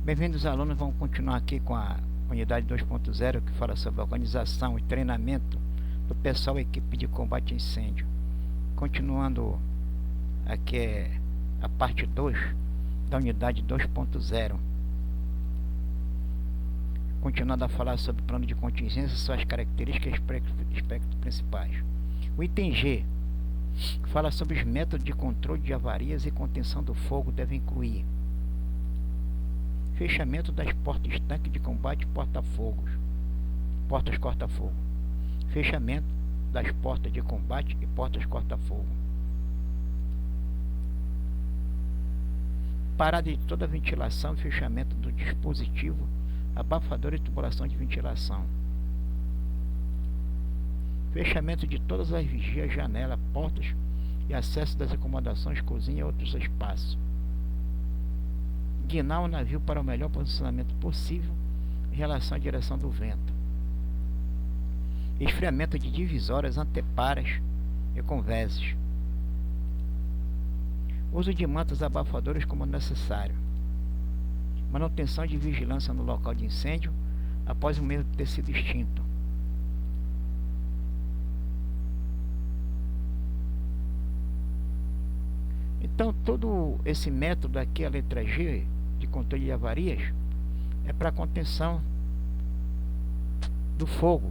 Bem-vindos, alunos. Vamos continuar aqui com a unidade 2.0, que fala sobre a organização e treinamento do pessoal e equipe de combate a incêndio. Continuando, aqui é a parte 2 da unidade 2.0. Continuando a falar sobre o plano de contingência, suas características e aspectos principais. O item G fala sobre os métodos de controle de avarias e contenção do fogo, devem incluir fechamento das portas estanque de combate e porta-fogos, portas corta-fogo, fechamento das portas de combate e portas corta-fogo, parada de toda a ventilação e fechamento do dispositivo abafador e tubulação de ventilação, fechamento de todas as vigias, janelas, portas e acesso das acomodações, cozinha e outros espaços, guinar o navio para o melhor posicionamento possível em relação à direção do vento, esfriamento de divisórias, anteparas e convéses, uso de mantas abafadoras como necessário, manutenção de vigilância no local de incêndio após o mesmo ter sido extinto, Então, todo esse método aqui, a letra G, de controle de avarias, é para contenção do fogo,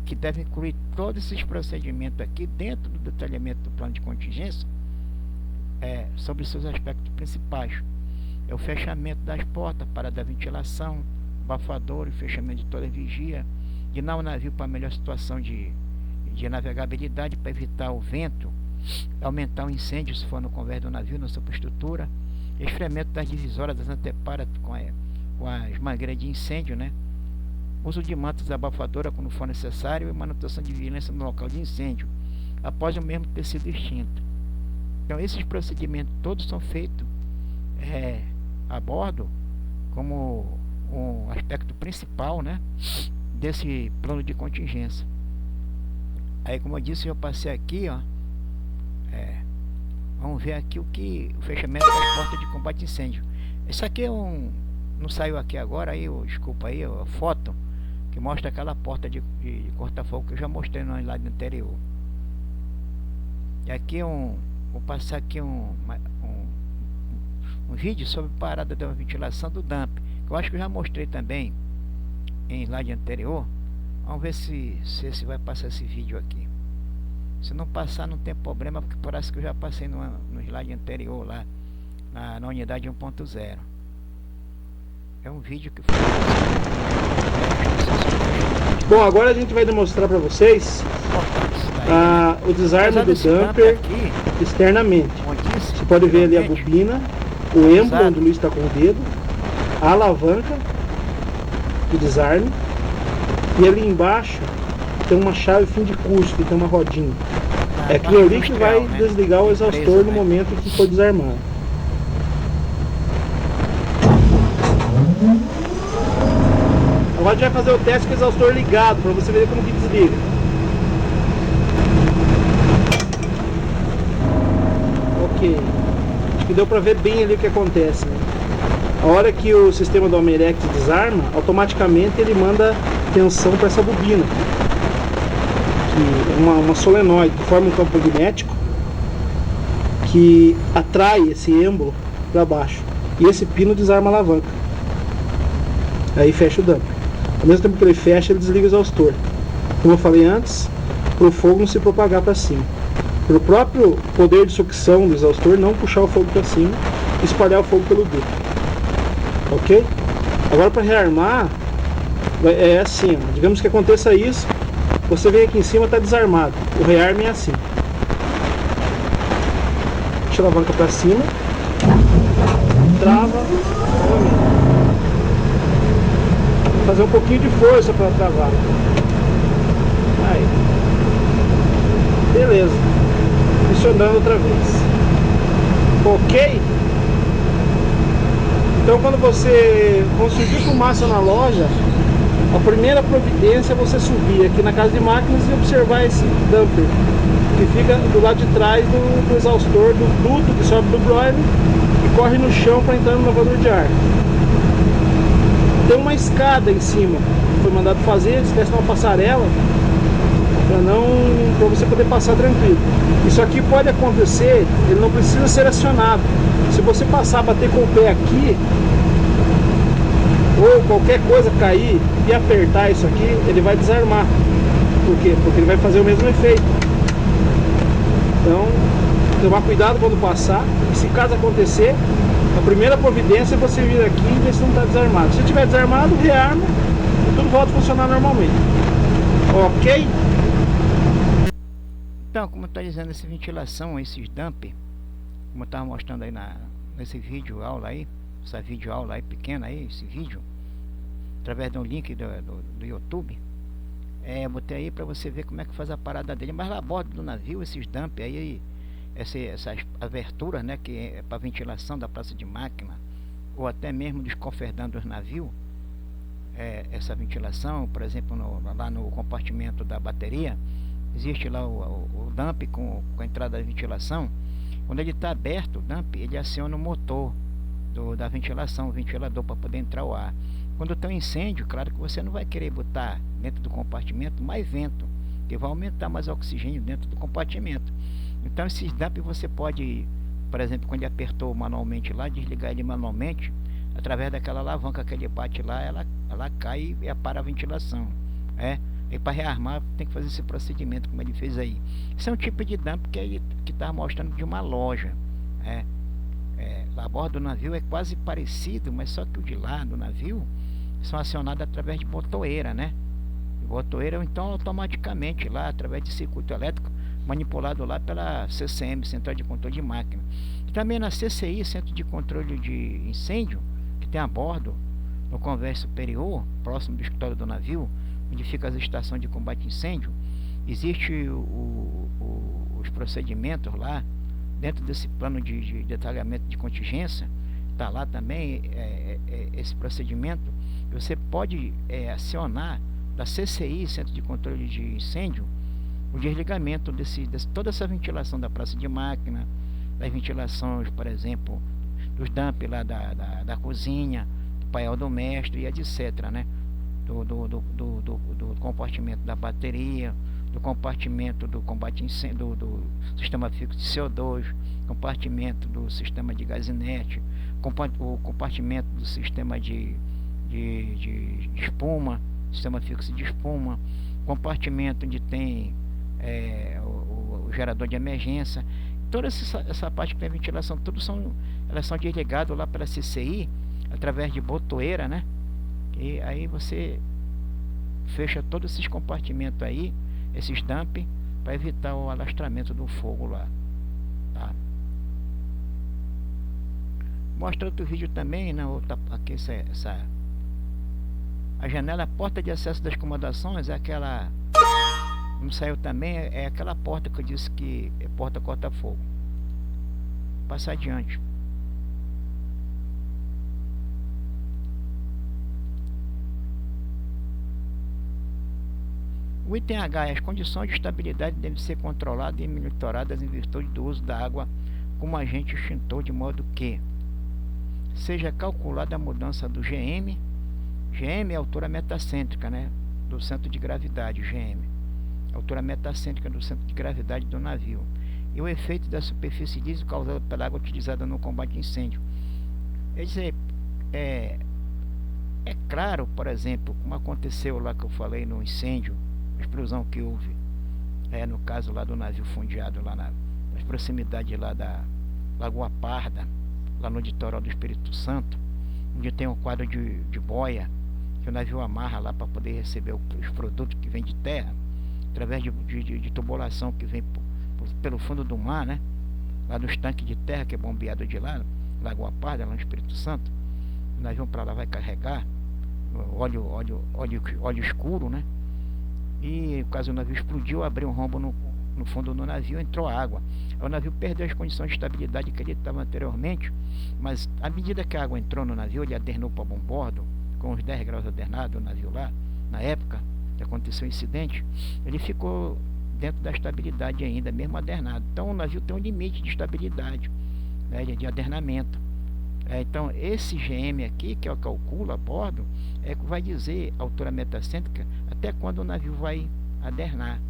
que deve incluir todos esses procedimentos aqui dentro do detalhamento do plano de contingência, sobre seus aspectos principais. É o fechamento das portas, para da ventilação, abafador e fechamento de toda a vigia, guinar o navio para a melhor situação de navegabilidade, para evitar o vento, aumentar o incêndio se for no convés do navio, na superestrutura, esfriamento das divisórias das anteparas com as mangueiras de incêndio, né? Uso de mantas abafadoras quando for necessário e manutenção de vigilância no local de incêndio após o mesmo ter sido extinto. Então esses procedimentos todos são feitos a bordo como um aspecto principal, né, desse plano de contingência. Aí, como eu disse, eu passei aqui, ó, vamos ver aqui o fechamento das portas de combate a incêndio. Esse aqui é não saiu aqui agora, aí, desculpa aí, a foto que mostra aquela porta de corta-fogo que eu já mostrei no slide anterior. E aqui vou passar aqui um vídeo sobre parada da ventilação do dump, que eu acho que eu já mostrei também em slide anterior. Vamos ver se esse vai passar esse vídeo aqui. Se não passar, não tem problema, porque parece que eu já passei no slide anterior lá, na unidade 1.0. É um vídeo que foi... Bom, agora a gente vai demonstrar para vocês o desarme do dumper aqui, externamente. Você pode ver ali a bobina, o êmbolo onde o Luiz está com o dedo, a alavanca de desarme, e ali embaixo tem uma chave fim de curso, que tem uma rodinha. É aquilo ali que vai desligar o exaustor no momento que for desarmado. Agora a gente vai fazer o teste com o exaustor ligado, para você ver como que desliga. Ok. Acho que deu para ver bem ali o que acontece, né? A hora que o sistema do Amerex desarma, automaticamente ele manda tensão para essa bobina, que é uma solenoide que forma um campo magnético que atrai esse êmbolo para baixo, e esse pino desarma a alavanca. Aí fecha o dumper. Ao mesmo tempo que ele fecha, ele desliga o exaustor, como eu falei antes, para o fogo não se propagar para cima, pelo próprio poder de sucção do exaustor não puxar o fogo para cima e espalhar o fogo pelo duto. Ok? Agora, para rearmar, é assim, ó, digamos que aconteça isso, você vem aqui em cima, está desarmado. O rearme é assim. Puxa a alavanca para cima, trava novamente. Vou fazer um pouquinho de força para travar. Aí. Beleza. Funcionando outra vez. Ok? Então, quando você conseguir fumaça na loja, a primeira providência é você subir aqui na casa de máquinas e observar esse dumper, que fica do lado de trás do exaustor do duto que sobe do broiler e corre no chão para entrar no lavador de ar. tem uma escada em cima, foi mandado fazer, espécie de uma passarela, para você poder passar tranquilo. Isso aqui pode acontecer, ele não precisa ser acionado. Se você passar, bater com o pé aqui, ou qualquer coisa cair e apertar isso aqui, ele vai desarmar. Por quê? Porque ele vai fazer o mesmo efeito. Então, tomar cuidado quando passar. E se caso acontecer, a primeira providência é você vir aqui e ver se não está desarmado. Se estiver desarmado, rearma e tudo volta a funcionar normalmente. Ok? Então, como está dizendo, essa ventilação, esses dump, como eu estava mostrando aí nesse vídeo aula aí, essa vídeo aula aí pequena aí, esse vídeo, através de um link do YouTube, botei aí para você ver como é que faz a parada dele. Mas lá a bordo do navio, esses dump aí, essas aberturas, né, que é para ventilação da praça de máquina, ou até mesmo dos coferdãs do navio, essa ventilação, por exemplo, lá no compartimento da bateria, existe lá o dump com a entrada da ventilação. Quando ele está aberto, o dump, ele aciona o motor da ventilação, o ventilador, para poder entrar o ar. Quando tem um incêndio, claro que você não vai querer botar dentro do compartimento mais vento, que vai aumentar mais oxigênio dentro do compartimento. Então esses dump você pode, por exemplo, quando ele apertou manualmente lá, desligar ele manualmente, através daquela alavanca que ele bate lá, ela cai e para a ventilação. E para rearmar tem que fazer esse procedimento como ele fez aí. Isso é um tipo de dump que está mostrando de uma loja. Lá a bordo do navio é quase parecido, mas só que o de lá do navio são acionados através de botoeira, né? Botoeira, ou então automaticamente lá através de circuito elétrico manipulado lá pela CCM, Central de Controle de Máquina. E também na CCI, Centro de Controle de Incêndio, que tem a bordo no convés superior, próximo do escritório do navio, onde fica as estações de combate a incêndio, existe os procedimentos lá, dentro desse plano de detalhamento de contingência, está lá também esse procedimento. Você pode acionar da CCI, Centro de Controle de Incêndio, o desligamento toda essa ventilação da praça de máquina, das ventilações, por exemplo, dos dump lá da cozinha, do paiol doméstico e etc, né? Do compartimento da bateria, do compartimento do combate incêndio, do sistema fixo de CO2, compartimento do sistema de gasinete, o compartimento do sistema de espuma, sistema fixo de espuma, compartimento onde tem o gerador de emergência. Toda essa parte que tem ventilação, elas são desligadas lá pela CCI através de botoeira, né? E aí você fecha todos esses compartimentos aí, esses dump, para evitar o alastramento do fogo lá, tá? Mostra outro vídeo também, na outra, aqui a janela, a porta de acesso das acomodações é aquela, não saiu também, é aquela porta que eu disse que é porta corta-fogo. Passa adiante. O item H, as condições de estabilidade devem ser controladas e monitoradas em virtude do uso da água como agente extintor, de modo que seja calculada a mudança do GM. GM é a altura metacêntrica, né, do centro de gravidade, GM. Altura metacêntrica do centro de gravidade do navio. E o efeito da superfície lisa causado pela água utilizada no combate a incêndio. Quer dizer, é claro, por exemplo, como aconteceu lá que eu falei no incêndio, a explosão que houve, no caso lá do navio fundeado lá nas proximidades lá da Lagoa Parda, lá no litoral do Espírito Santo, onde tem um quadro de boia que o navio amarra lá para poder receber os produtos que vêm de terra, através de tubulação que vem pelo fundo do mar, né? Lá nos tanques de terra que é bombeado de lá, Lagoa Parda, lá no Espírito Santo. O navio para lá vai carregar óleo escuro, né? E caso o navio explodiu, abriu um rombo no fundo do navio, entrou água. O navio perdeu as condições de estabilidade que ele estava anteriormente, mas à medida que a água entrou no navio, ele adernou para bom bordo, com uns 10 graus adernado o navio lá, na época que aconteceu o incidente, ele ficou dentro da estabilidade ainda, mesmo adernado. Então o navio tem um limite de estabilidade, né, de adernamento. Então esse GM aqui, que é o cálculo a bordo, é que vai dizer a altura metacêntrica até quando o navio vai adernar,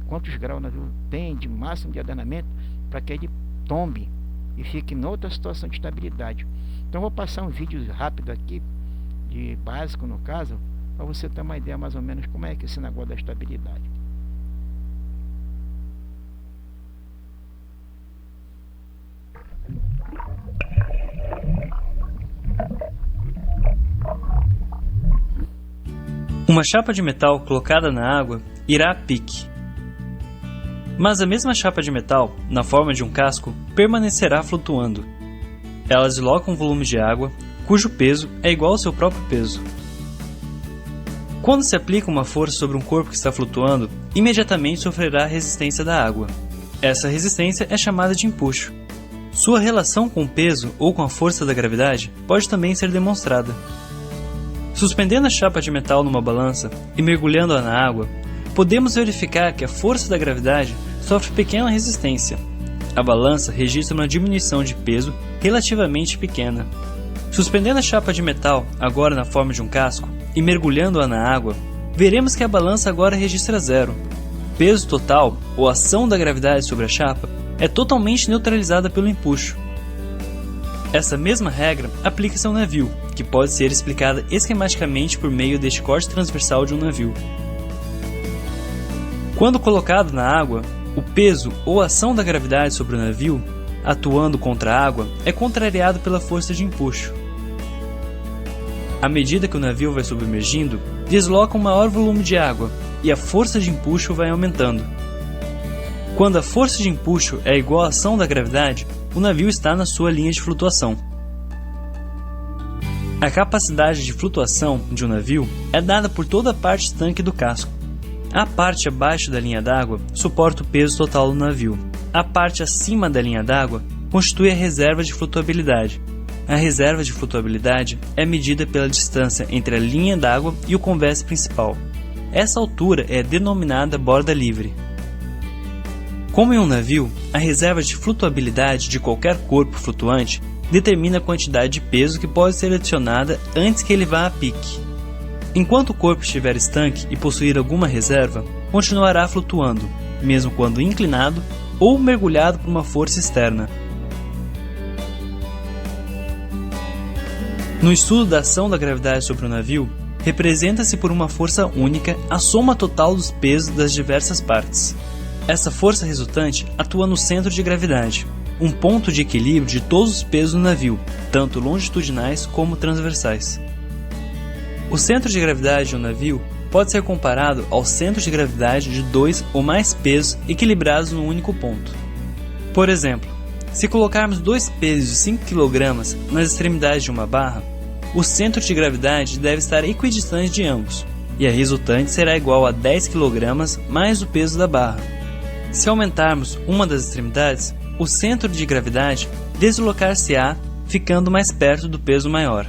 quantos graus o navio tem de máximo de adernamento para que ele tombe e fique em outra situação de estabilidade. Então vou passar um vídeo rápido aqui, de básico no caso, para você ter uma ideia mais ou menos como é que esse negócio da estabilidade. Uma chapa de metal colocada na água irá a pique. Mas a mesma chapa de metal, na forma de um casco, permanecerá flutuando. Elas deslocam um volume de água, cujo peso é igual ao seu próprio peso. Quando se aplica uma força sobre um corpo que está flutuando, imediatamente sofrerá a resistência da água. Essa resistência é chamada de empuxo. Sua relação com o peso ou com a força da gravidade pode também ser demonstrada. Suspendendo a chapa de metal numa balança e mergulhando-a na água, podemos verificar que a força da gravidade sofre pequena resistência. A balança registra uma diminuição de peso relativamente pequena. Suspendendo a chapa de metal, agora na forma de um casco, e mergulhando-a na água, veremos que a balança agora registra zero. O peso total, ou ação da gravidade sobre a chapa, é totalmente neutralizada pelo empuxo. Essa mesma regra aplica-se ao navio, que pode ser explicada esquematicamente por meio deste corte transversal de um navio. Quando colocado na água, o peso ou ação da gravidade sobre o navio, atuando contra a água, é contrariado pela força de empuxo. À medida que o navio vai submergindo, desloca um maior volume de água e a força de empuxo vai aumentando. Quando a força de empuxo é igual à ação da gravidade, o navio está na sua linha de flutuação. A capacidade de flutuação de um navio é dada por toda a parte estanque do casco. A parte abaixo da linha d'água suporta o peso total do navio. A parte acima da linha d'água constitui a reserva de flutuabilidade. A reserva de flutuabilidade é medida pela distância entre a linha d'água e o convés principal. Essa altura é denominada borda livre. Como em um navio, a reserva de flutuabilidade de qualquer corpo flutuante determina a quantidade de peso que pode ser adicionada antes que ele vá a pique. Enquanto o corpo estiver estanque e possuir alguma reserva, continuará flutuando, mesmo quando inclinado ou mergulhado por uma força externa. No estudo da ação da gravidade sobre o navio, representa-se por uma força única a soma total dos pesos das diversas partes. Essa força resultante atua no centro de gravidade, um ponto de equilíbrio de todos os pesos do navio, tanto longitudinais como transversais. O centro de gravidade de um navio pode ser comparado ao centro de gravidade de dois ou mais pesos equilibrados num único ponto. Por exemplo, se colocarmos dois pesos de 5 kg nas extremidades de uma barra, o centro de gravidade deve estar equidistante de ambos, e a resultante será igual a 10 kg mais o peso da barra. Se aumentarmos uma das extremidades, o centro de gravidade deslocar-se-á, ficando mais perto do peso maior.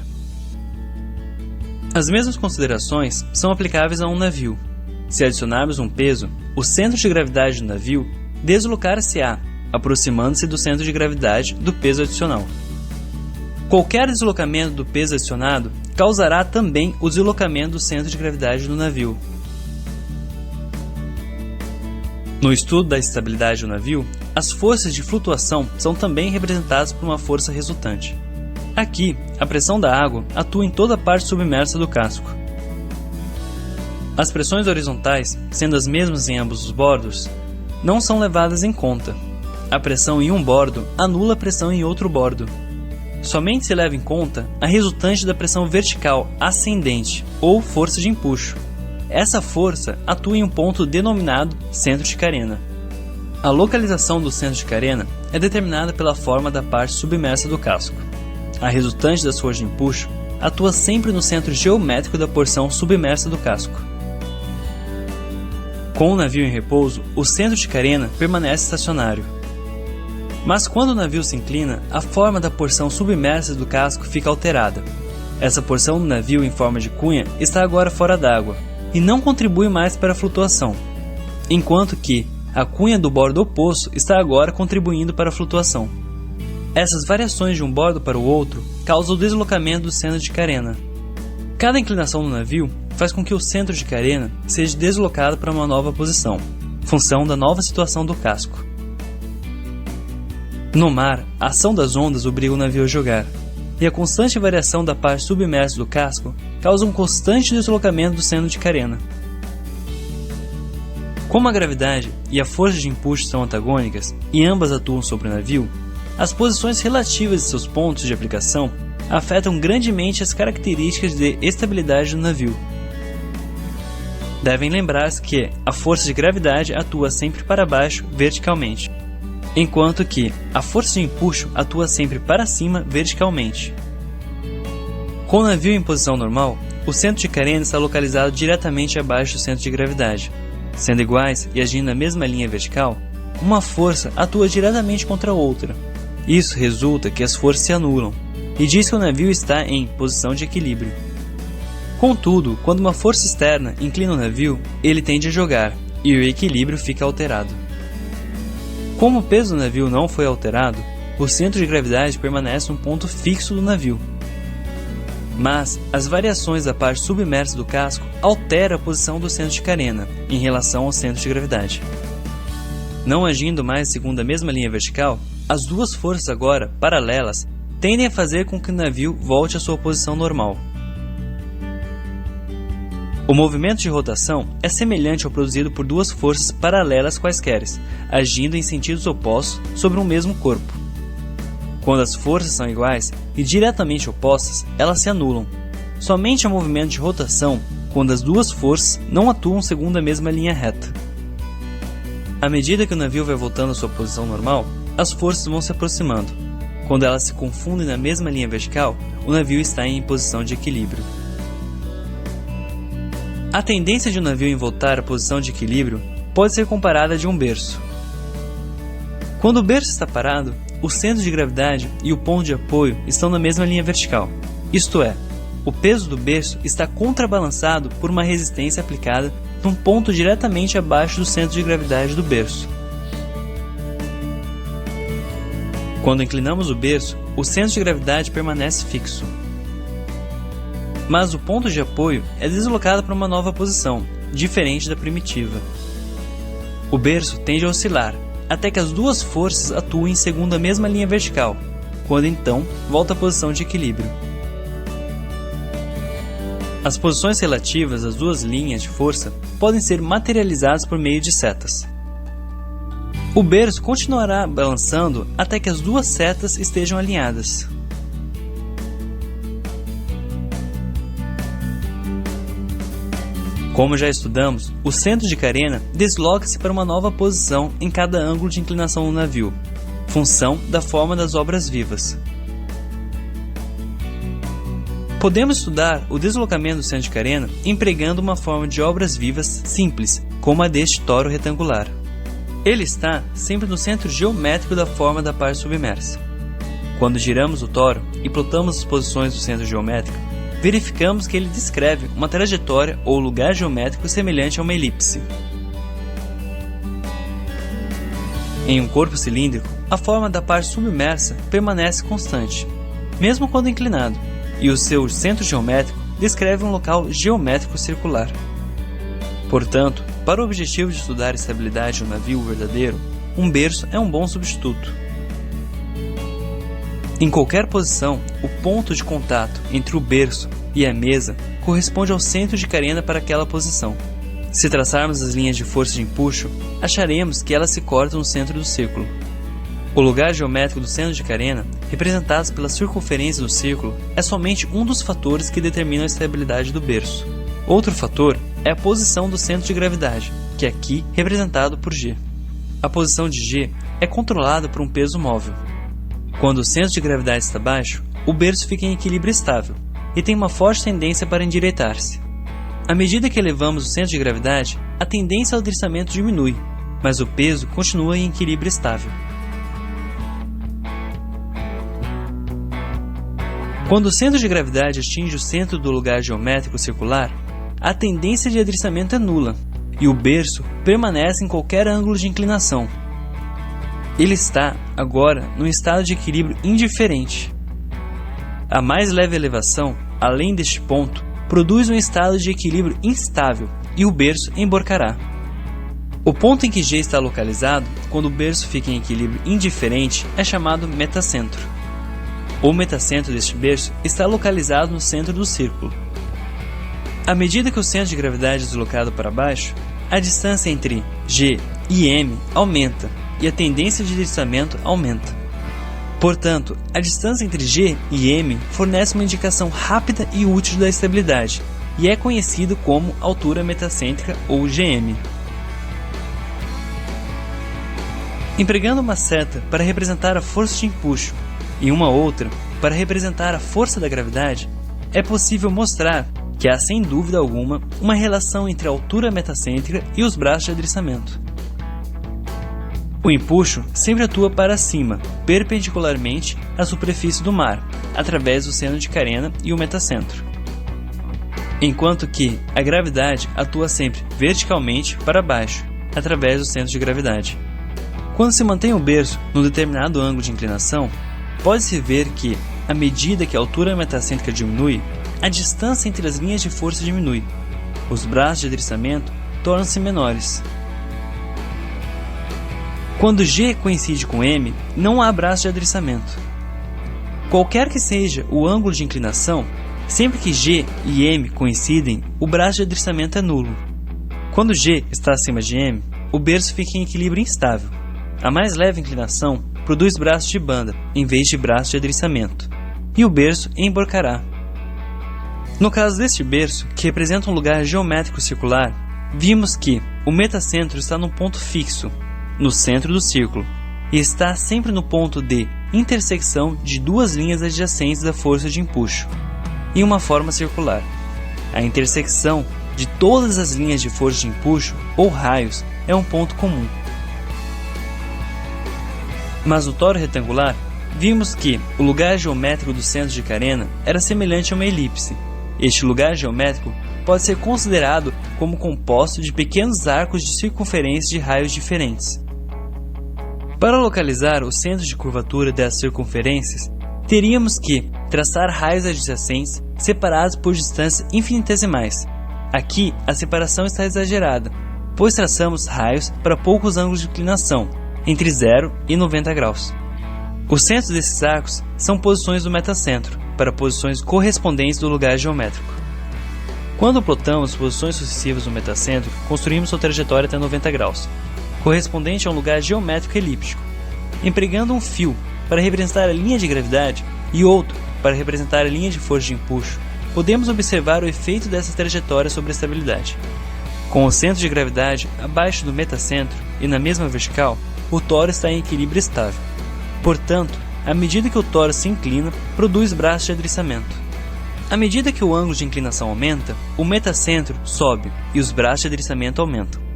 As mesmas considerações são aplicáveis a um navio. Se adicionarmos um peso, o centro de gravidade do navio deslocar-se-á, aproximando-se do centro de gravidade do peso adicional. Qualquer deslocamento do peso adicionado causará também o deslocamento do centro de gravidade do navio. No estudo da estabilidade do navio, as forças de flutuação são também representadas por uma força resultante. Aqui, a pressão da água atua em toda a parte submersa do casco. As pressões horizontais, sendo as mesmas em ambos os bordos, não são levadas em conta. A pressão em um bordo anula a pressão em outro bordo. Somente se leva em conta a resultante da pressão vertical ascendente, ou força de empuxo. Essa força atua em um ponto denominado centro de carena. A localização do centro de carena é determinada pela forma da parte submersa do casco. A resultante das forças de empuxo atua sempre no centro geométrico da porção submersa do casco. Com o navio em repouso, o centro de carena permanece estacionário. Mas quando o navio se inclina, a forma da porção submersa do casco fica alterada. Essa porção do navio em forma de cunha está agora fora d'água e não contribui mais para a flutuação, enquanto que a cunha do bordo oposto está agora contribuindo para a flutuação. Essas variações de um bordo para o outro causam o deslocamento do centro de carena. Cada inclinação do navio faz com que o centro de carena seja deslocado para uma nova posição, função da nova situação do casco. No mar, a ação das ondas obriga o navio a jogar, e a constante variação da parte submersa do casco causa um constante deslocamento do centro de carena. Como a gravidade e a força de empuxo são antagônicas e ambas atuam sobre o navio, as posições relativas de seus pontos de aplicação afetam grandemente as características de estabilidade do navio. Devem lembrar-se que a força de gravidade atua sempre para baixo verticalmente, enquanto que a força de empuxo atua sempre para cima verticalmente. Com o navio em posição normal, o centro de carena está localizado diretamente abaixo do centro de gravidade. Sendo iguais e agindo na mesma linha vertical, uma força atua diretamente contra a outra. Isso resulta que as forças se anulam, e diz que o navio está em posição de equilíbrio. Contudo, quando uma força externa inclina o navio, ele tende a jogar, e o equilíbrio fica alterado. Como o peso do navio não foi alterado, o centro de gravidade permanece um ponto fixo do navio. Mas as variações da parte submersa do casco alteram a posição do centro de carena em relação ao centro de gravidade. Não agindo mais segundo a mesma linha vertical, as duas forças agora paralelas tendem a fazer com que o navio volte à sua posição normal. O movimento de rotação é semelhante ao produzido por duas forças paralelas quaisquer, agindo em sentidos opostos sobre um mesmo corpo. Quando as forças são iguais e diretamente opostas, elas se anulam. Somente há movimento de rotação quando as duas forças não atuam segundo a mesma linha reta. À medida que o navio vai voltando à sua posição normal, as forças vão se aproximando. Quando elas se confundem na mesma linha vertical, o navio está em posição de equilíbrio. A tendência de um navio em voltar à posição de equilíbrio pode ser comparada a de um berço. Quando o berço está parado, o centro de gravidade e o ponto de apoio estão na mesma linha vertical. Isto é, o peso do berço está contrabalançado por uma resistência aplicada num ponto diretamente abaixo do centro de gravidade do berço. Quando inclinamos o berço, o centro de gravidade permanece fixo. Mas o ponto de apoio é deslocado para uma nova posição, diferente da primitiva. O berço tende a oscilar, até que as duas forças atuem segundo a mesma linha vertical, quando então volta à posição de equilíbrio. As posições relativas às duas linhas de força podem ser materializadas por meio de setas. O berço continuará balançando até que as duas setas estejam alinhadas. Como já estudamos, o centro de carena desloca-se para uma nova posição em cada ângulo de inclinação do navio, função da forma das obras vivas. Podemos estudar o deslocamento do centro de carena empregando uma forma de obras vivas simples, como a deste toro retangular. Ele está sempre no centro geométrico da forma da parte submersa. Quando giramos o toro e plotamos as posições do centro geométrico, verificamos que ele descreve uma trajetória ou lugar geométrico semelhante a uma elipse. Em um corpo cilíndrico, a forma da parte submersa permanece constante, mesmo quando inclinado, e o seu centro geométrico descreve um local geométrico circular. Portanto, para o objetivo de estudar a estabilidade de um navio verdadeiro, um berço é um bom substituto. Em qualquer posição, o ponto de contato entre o berço e a mesa corresponde ao centro de carena para aquela posição. Se traçarmos as linhas de força de empuxo, acharemos que elas se cortam no centro do círculo. O lugar geométrico do centro de carena, representado pela circunferência do círculo, é somente um dos fatores que determinam a estabilidade do berço. Outro fator é a posição do centro de gravidade, que é aqui representado por G. A posição de G é controlada por um peso móvel. Quando o centro de gravidade está baixo, o berço fica em equilíbrio estável e tem uma forte tendência para endireitar-se. À medida que elevamos o centro de gravidade, a tendência ao deslizamento diminui, mas o peso continua em equilíbrio estável. Quando o centro de gravidade atinge o centro do lugar geométrico circular, a tendência de deslizamento é nula e o berço permanece em qualquer ângulo de inclinação. ele está, agora, num estado de equilíbrio indiferente. A mais leve elevação, além deste ponto, produz um estado de equilíbrio instável e o berço emborcará. O ponto em que G está localizado, quando o berço fica em equilíbrio indiferente, é chamado metacentro. O metacentro deste berço está localizado no centro do círculo. À medida que o centro de gravidade é deslocado para baixo, a distância entre G e M aumenta e a tendência de deslizamento aumenta. Portanto, a distância entre G e M fornece uma indicação rápida e útil da estabilidade e é conhecido como altura metacêntrica ou GM. Empregando uma seta para representar a força de empuxo e uma outra para representar a força da gravidade, é possível mostrar que há sem dúvida alguma uma relação entre a altura metacêntrica e os braços de adriçamento. O empuxo sempre atua para cima, perpendicularmente à superfície do mar, através do seno de carena e o metacentro, enquanto que a gravidade atua sempre verticalmente para baixo, através do centro de gravidade. Quando se mantém o berço num determinado ângulo de inclinação, pode-se ver que, à medida que a altura metacêntrica diminui, a distância entre as linhas de força diminui. Os braços de adriçamento tornam-se menores. Quando G coincide com M, não há braço de adriçamento. Qualquer que seja o ângulo de inclinação, sempre que G e M coincidem, o braço de adriçamento é nulo. Quando G está acima de M, o berço fica em equilíbrio instável. A mais leve inclinação produz braços de banda, em vez de braço de adriçamento, e o berço emborcará. No caso deste berço, que representa um lugar geométrico circular, vimos que o metacentro está num ponto fixo, no centro do círculo, e está sempre no ponto de intersecção de duas linhas adjacentes da força de empuxo, em uma forma circular. A intersecção de todas as linhas de força de empuxo, ou raios, é um ponto comum. Mas no toro retangular, vimos que o lugar geométrico do centro de carena era semelhante a uma elipse. Este lugar geométrico pode ser considerado como composto de pequenos arcos de circunferência de raios diferentes. Para localizar o centro de curvatura dessas circunferências, teríamos que traçar raios adjacentes separados por distâncias infinitesimais. Aqui, a separação está exagerada, pois traçamos raios para poucos ângulos de inclinação, entre 0 e 90 graus. Os centros desses arcos são posições do metacentro, para posições correspondentes do lugar geométrico. Quando plotamos posições sucessivas do metacentro, construímos sua trajetória até 90 graus, correspondente a um lugar geométrico elíptico, empregando um fio para representar a linha de gravidade e outro para representar a linha de força de empuxo. Podemos observar o efeito dessa trajetória sobre a estabilidade. Com o centro de gravidade abaixo do metacentro e na mesma vertical, o toro está em equilíbrio estável. Portanto, à medida que o toro se inclina, produz braços de adriçamento. À medida que o ângulo de inclinação aumenta, o metacentro sobe e os braços de adriçamento aumentam.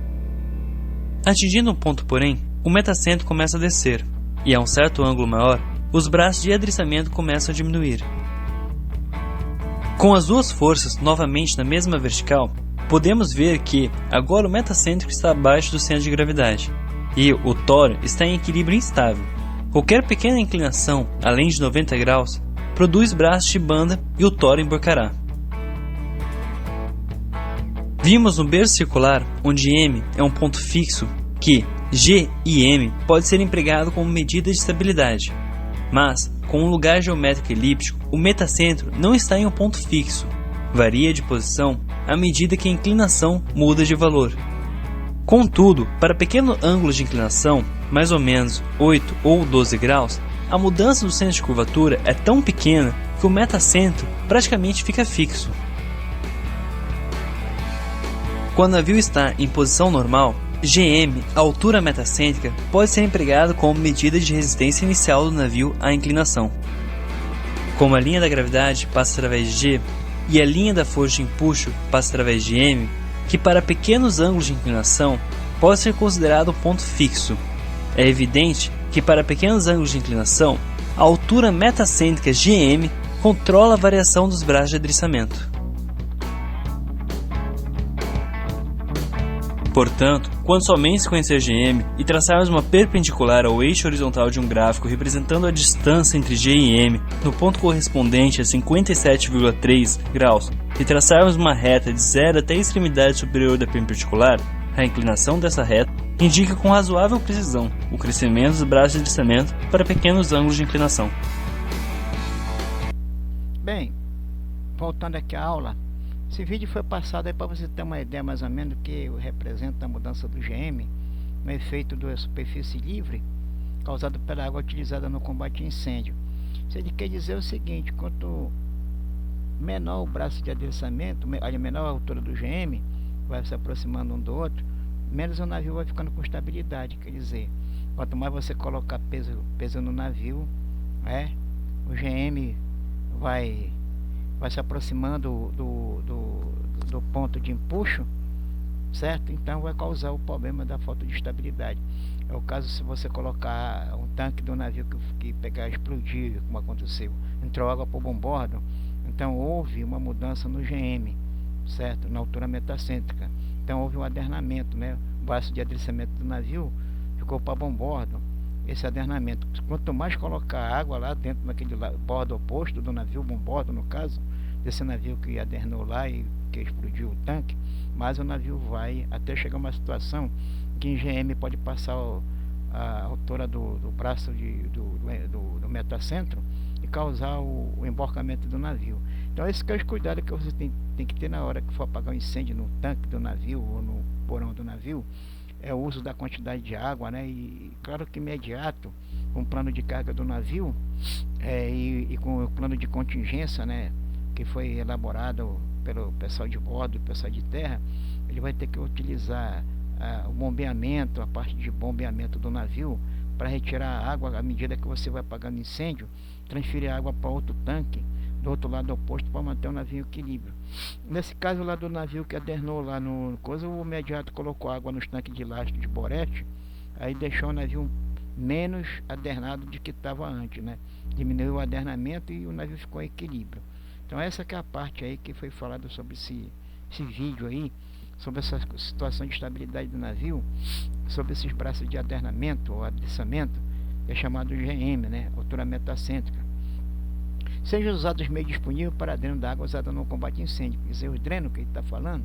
Atingindo um ponto, porém, o metacentro começa a descer, e a um certo ângulo maior, os braços de adriçamento começam a diminuir. Com as duas forças novamente na mesma vertical, podemos ver que agora o metacêntrico está abaixo do centro de gravidade, e o toro está em equilíbrio instável. Qualquer pequena inclinação, além de 90 graus, produz braços de banda e o toro emborcará. Vimos no berço circular, onde M é um ponto fixo, que G e M pode ser empregado como medida de estabilidade. Mas, com um lugar geométrico elíptico, o metacentro não está em um ponto fixo, varia de posição à medida que a inclinação muda de valor. Contudo, para pequeno ângulo de inclinação, mais ou menos 8 ou 12 graus, a mudança do centro de curvatura é tão pequena que o metacentro praticamente fica fixo. Quando o navio está em posição normal, GM, a altura metacêntrica, pode ser empregado como medida de resistência inicial do navio à inclinação. Como a linha da gravidade passa através de G e a linha da força de empuxo passa através de M, que para pequenos ângulos de inclinação pode ser considerado um ponto fixo. É evidente que para pequenos ângulos de inclinação, a altura metacêntrica GM controla a variação dos braços de adriçamento. Portanto, quando somente se conhecer GM e traçarmos uma perpendicular ao eixo horizontal de um gráfico representando a distância entre G e M no ponto correspondente a 57,3 graus e traçarmos uma reta de 0 até a extremidade superior da perpendicular, a inclinação dessa reta indica com razoável precisão o crescimento dos braços de deslizamento para pequenos ângulos de inclinação. Bem, voltando aqui à aula, esse vídeo foi passado aí para você ter uma ideia mais ou menos do que representa a mudança do GM no efeito da superfície livre causado pela água utilizada no combate a incêndio. Isso ele quer dizer o seguinte: quanto menor o braço de adereçamento, menor a altura do GM, vai se aproximando um do outro, menos o navio vai ficando com estabilidade. Quer dizer, quanto mais você colocar peso no navio, o GM vai se aproximando do ponto de empuxo, certo? Então vai causar o problema da falta de estabilidade. É o caso se você colocar um tanque do navio que pegar e explodir, como aconteceu, entrou água por bombordo, então houve uma mudança no GM, certo? Na altura metacêntrica. Então houve um adernamento, né? O braço de adereçamento do navio ficou para bombordo. Esse adernamento, quanto mais colocar água lá dentro naquele bordo oposto do navio, bombordo no caso, desse navio que adernou lá e que explodiu o tanque, mais o navio vai até chegar a uma situação que em GM pode passar a altura do braço do metacentro e causar o emborcamento do navio. Então esse que é os cuidados que você tem que ter na hora que for apagar um incêndio no tanque do navio ou no porão do navio. É o uso da quantidade de água, né? E claro que imediato, com o plano de carga do navio e com o plano de contingência, né, que foi elaborado pelo pessoal de bordo e pessoal de terra, ele vai ter que utilizar o bombeamento, a parte de bombeamento do navio, para retirar a água à medida que você vai apagando incêndio, transferir a água para outro tanque do outro lado oposto para manter o navio em equilíbrio. Nesse caso lá do navio que adernou lá no coisa, o imediato colocou água nos tanques de lastro de borete, aí deixou o navio menos adernado do que estava antes, né? Diminuiu o adernamento e o navio ficou em equilíbrio. Então essa que é a parte aí que foi falado sobre esse vídeo aí, sobre essa situação de estabilidade do navio, sobre esses braços de adernamento ou adereçamento, que é chamado GM, né? Altura metacêntrica. Sejam usados os meios disponíveis para dreno da água usada no combate a incêndio. Quer dizer, o dreno que ele está falando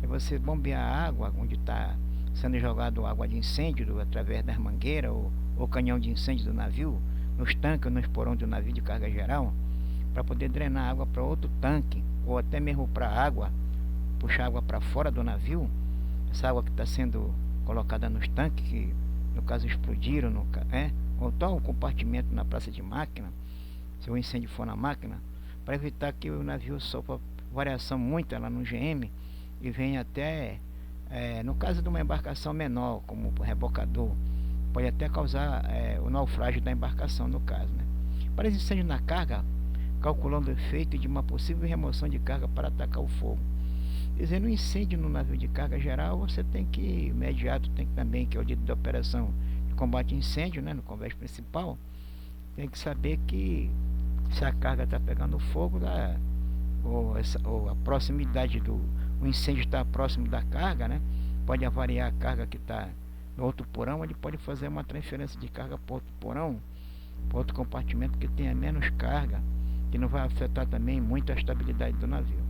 é você bombear a água onde está sendo jogado água de incêndio através das mangueiras ou canhão de incêndio do navio, nos tanques ou nos porões do navio de carga geral, para poder drenar água para outro tanque ou até mesmo para água, puxar água para fora do navio. Essa água que está sendo colocada nos tanques, que no caso explodiram, ou então o compartimento na praça de máquina, se o incêndio for na máquina, para evitar que o navio sofra variação muita lá no GM e venha até, no caso de uma embarcação menor, como o rebocador, pode até causar o naufrágio da embarcação no caso, né? Para incêndio na carga, calculando o efeito de uma possível remoção de carga para atacar o fogo. Dizendo, incêndio no navio de carga geral, você tem que, imediato, tem que também, que é o dito da operação de combate a incêndio, né, no convés principal, tem que saber que se a carga está pegando fogo, ou a proximidade o incêndio está próximo da carga, né, pode avariar a carga que está no outro porão, ele pode fazer uma transferência de carga para outro porão, para outro compartimento que tenha menos carga, que não vai afetar também muito a estabilidade do navio.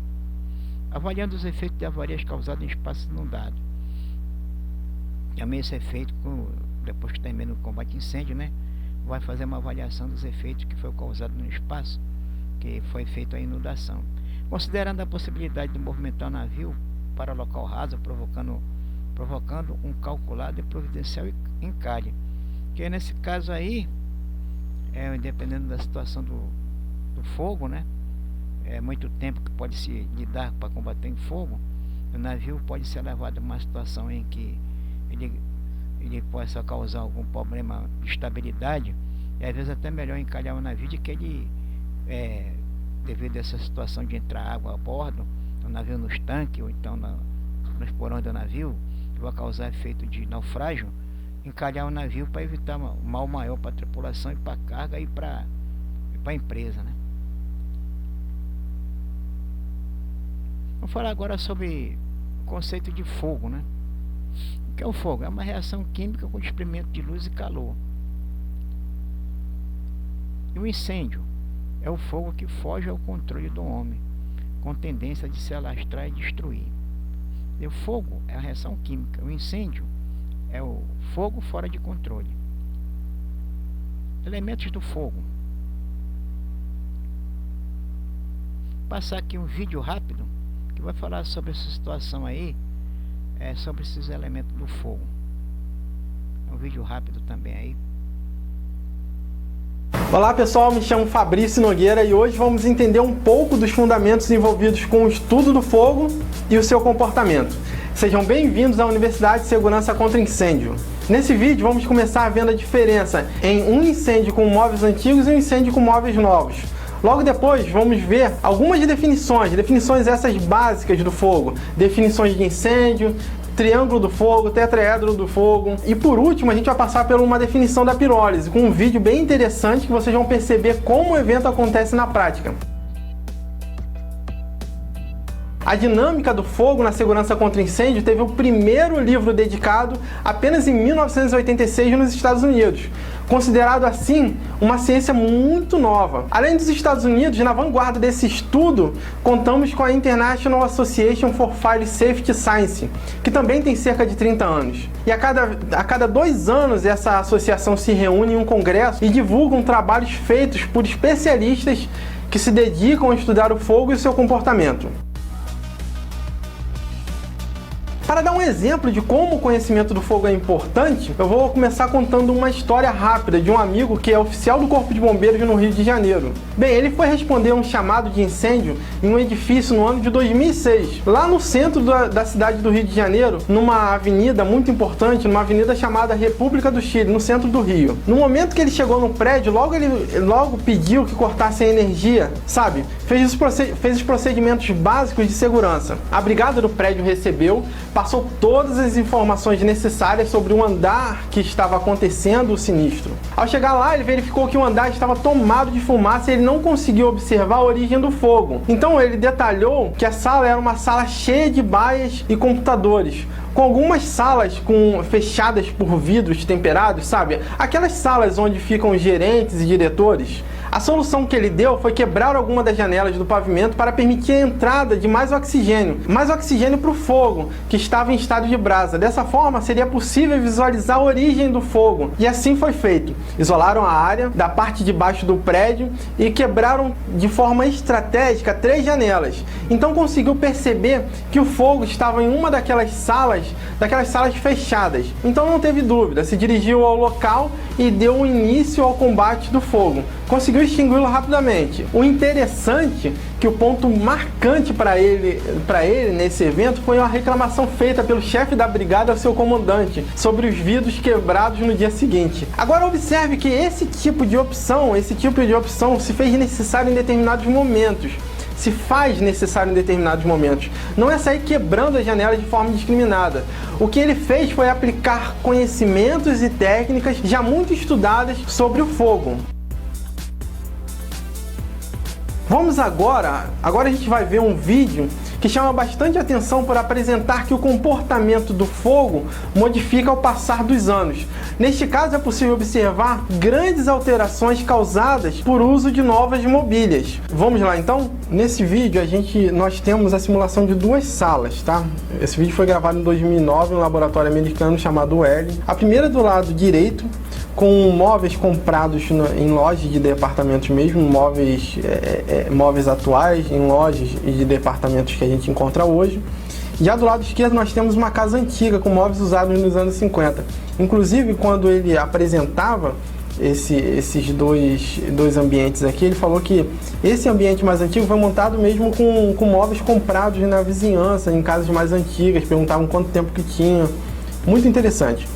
Avaliando os efeitos de avarias causadas em espaços inundados. Também esse efeito, depois que termina o combate a incêndio, né, vai fazer uma avaliação dos efeitos que foi causado no espaço, que foi feita a inundação. Considerando a possibilidade de movimentar o navio para local raso, provocando um calculado e providencial encalhe. Que nesse caso aí, dependendo da situação do fogo, né? É muito tempo que pode se lidar para combater em fogo, o navio pode ser levado a uma situação em que ele possa causar algum problema de estabilidade, e às vezes até melhor encalhar o navio de que ele, devido a essa situação de entrar água a bordo, o navio nos tanques, ou então nos porões do navio, que vai causar efeito de naufrágio, encalhar o navio para evitar um mal maior para a tripulação e para a carga e para a empresa, né? Vamos falar agora sobre o conceito de fogo, né? O que é o fogo? É uma reação química com desprendimento de luz e calor. E o incêndio é o fogo que foge ao controle do homem, com tendência de se alastrar e destruir. E o fogo é a reação química. O incêndio é o fogo fora de controle. Elementos do fogo. Vou passar aqui um vídeo rápido que vai falar sobre essa situação aí, sobre esses elementos do fogo. É um vídeo rápido também aí. Olá pessoal, me chamo Fabrício Nogueira e hoje vamos entender um pouco dos fundamentos envolvidos com o estudo do fogo e o seu comportamento. Sejam bem-vindos à Universidade de Segurança contra Incêndio. Nesse vídeo vamos começar vendo a diferença em um incêndio com móveis antigos e um incêndio com móveis novos. Logo depois vamos ver algumas definições essas básicas do fogo, definições de incêndio, triângulo do fogo, tetraedro do fogo. E por último, a gente vai passar por uma definição da pirólise, com um vídeo bem interessante que vocês vão perceber como o evento acontece na prática. A dinâmica do fogo na segurança contra incêndio teve o primeiro livro dedicado apenas em 1986 nos Estados Unidos, considerado assim uma ciência muito nova. Além dos Estados Unidos, na vanguarda desse estudo, contamos com a International Association for Fire Safety Science, que também tem cerca de 30 anos. E a cada 2 anos essa associação se reúne em um congresso e divulgam trabalhos feitos por especialistas que se dedicam a estudar o fogo e o seu comportamento. Para dar um exemplo de como o conhecimento do fogo é importante, eu vou começar contando uma história rápida de um amigo que é oficial do Corpo de Bombeiros no Rio de Janeiro. Bem, ele foi responder um chamado de incêndio em um edifício no ano de 2006, lá no centro da cidade do Rio de Janeiro, numa avenida muito importante, numa avenida chamada República do Chile, no centro do Rio. No momento que ele chegou no prédio, logo pediu que cortassem a energia, sabe? Fez os procedimentos básicos de segurança. A brigada do prédio recebeu, passou todas as informações necessárias sobre o andar que estava acontecendo o sinistro. Ao chegar lá, ele verificou que o andar estava tomado de fumaça e ele não conseguiu observar a origem do fogo. Então ele detalhou que a sala era uma sala cheia de baias e computadores, com algumas salas fechadas por vidros temperados, sabe? Aquelas salas onde ficam os gerentes e diretores. A solução que ele deu foi quebrar alguma das janelas do pavimento para permitir a entrada de mais oxigênio para o fogo, que estava em estado de brasa. Dessa forma, seria possível visualizar a origem do fogo. E assim foi feito. Isolaram a área da parte de baixo do prédio e quebraram de forma estratégica 3 janelas. Então conseguiu perceber que o fogo estava em uma daquelas salas fechadas. Então não teve dúvida, se dirigiu ao local e deu início ao combate do fogo. Conseguiu extingui-lo rapidamente. O interessante é que o ponto marcante para ele nesse evento foi uma reclamação feita pelo chefe da brigada ao seu comandante sobre os vidros quebrados no dia seguinte. Agora observe que esse tipo de opção se fez necessário em determinados momentos. Se faz necessário em determinados momentos. Não é sair quebrando as janelas de forma indiscriminada. O que ele fez foi aplicar conhecimentos e técnicas já muito estudadas sobre o fogo. Vamos agora a gente vai ver um vídeo que chama bastante atenção por apresentar que o comportamento do fogo modifica ao passar dos anos. Neste caso é possível observar grandes alterações causadas por uso de novas mobílias. Vamos lá então? Nesse vídeo nós temos a simulação de 2 salas, tá? Esse vídeo foi gravado em 2009 em um laboratório americano chamado WERL. A primeira do lado direito, com móveis comprados em lojas de departamentos mesmo, móveis atuais em lojas de departamentos que a gente encontra hoje. Já do lado esquerdo nós temos uma casa antiga com móveis usados nos anos 50. Inclusive, quando ele apresentava esses dois ambientes aqui, ele falou que esse ambiente mais antigo foi montado mesmo com móveis comprados na vizinhança, em casas mais antigas, perguntavam quanto tempo que tinha. Muito interessante.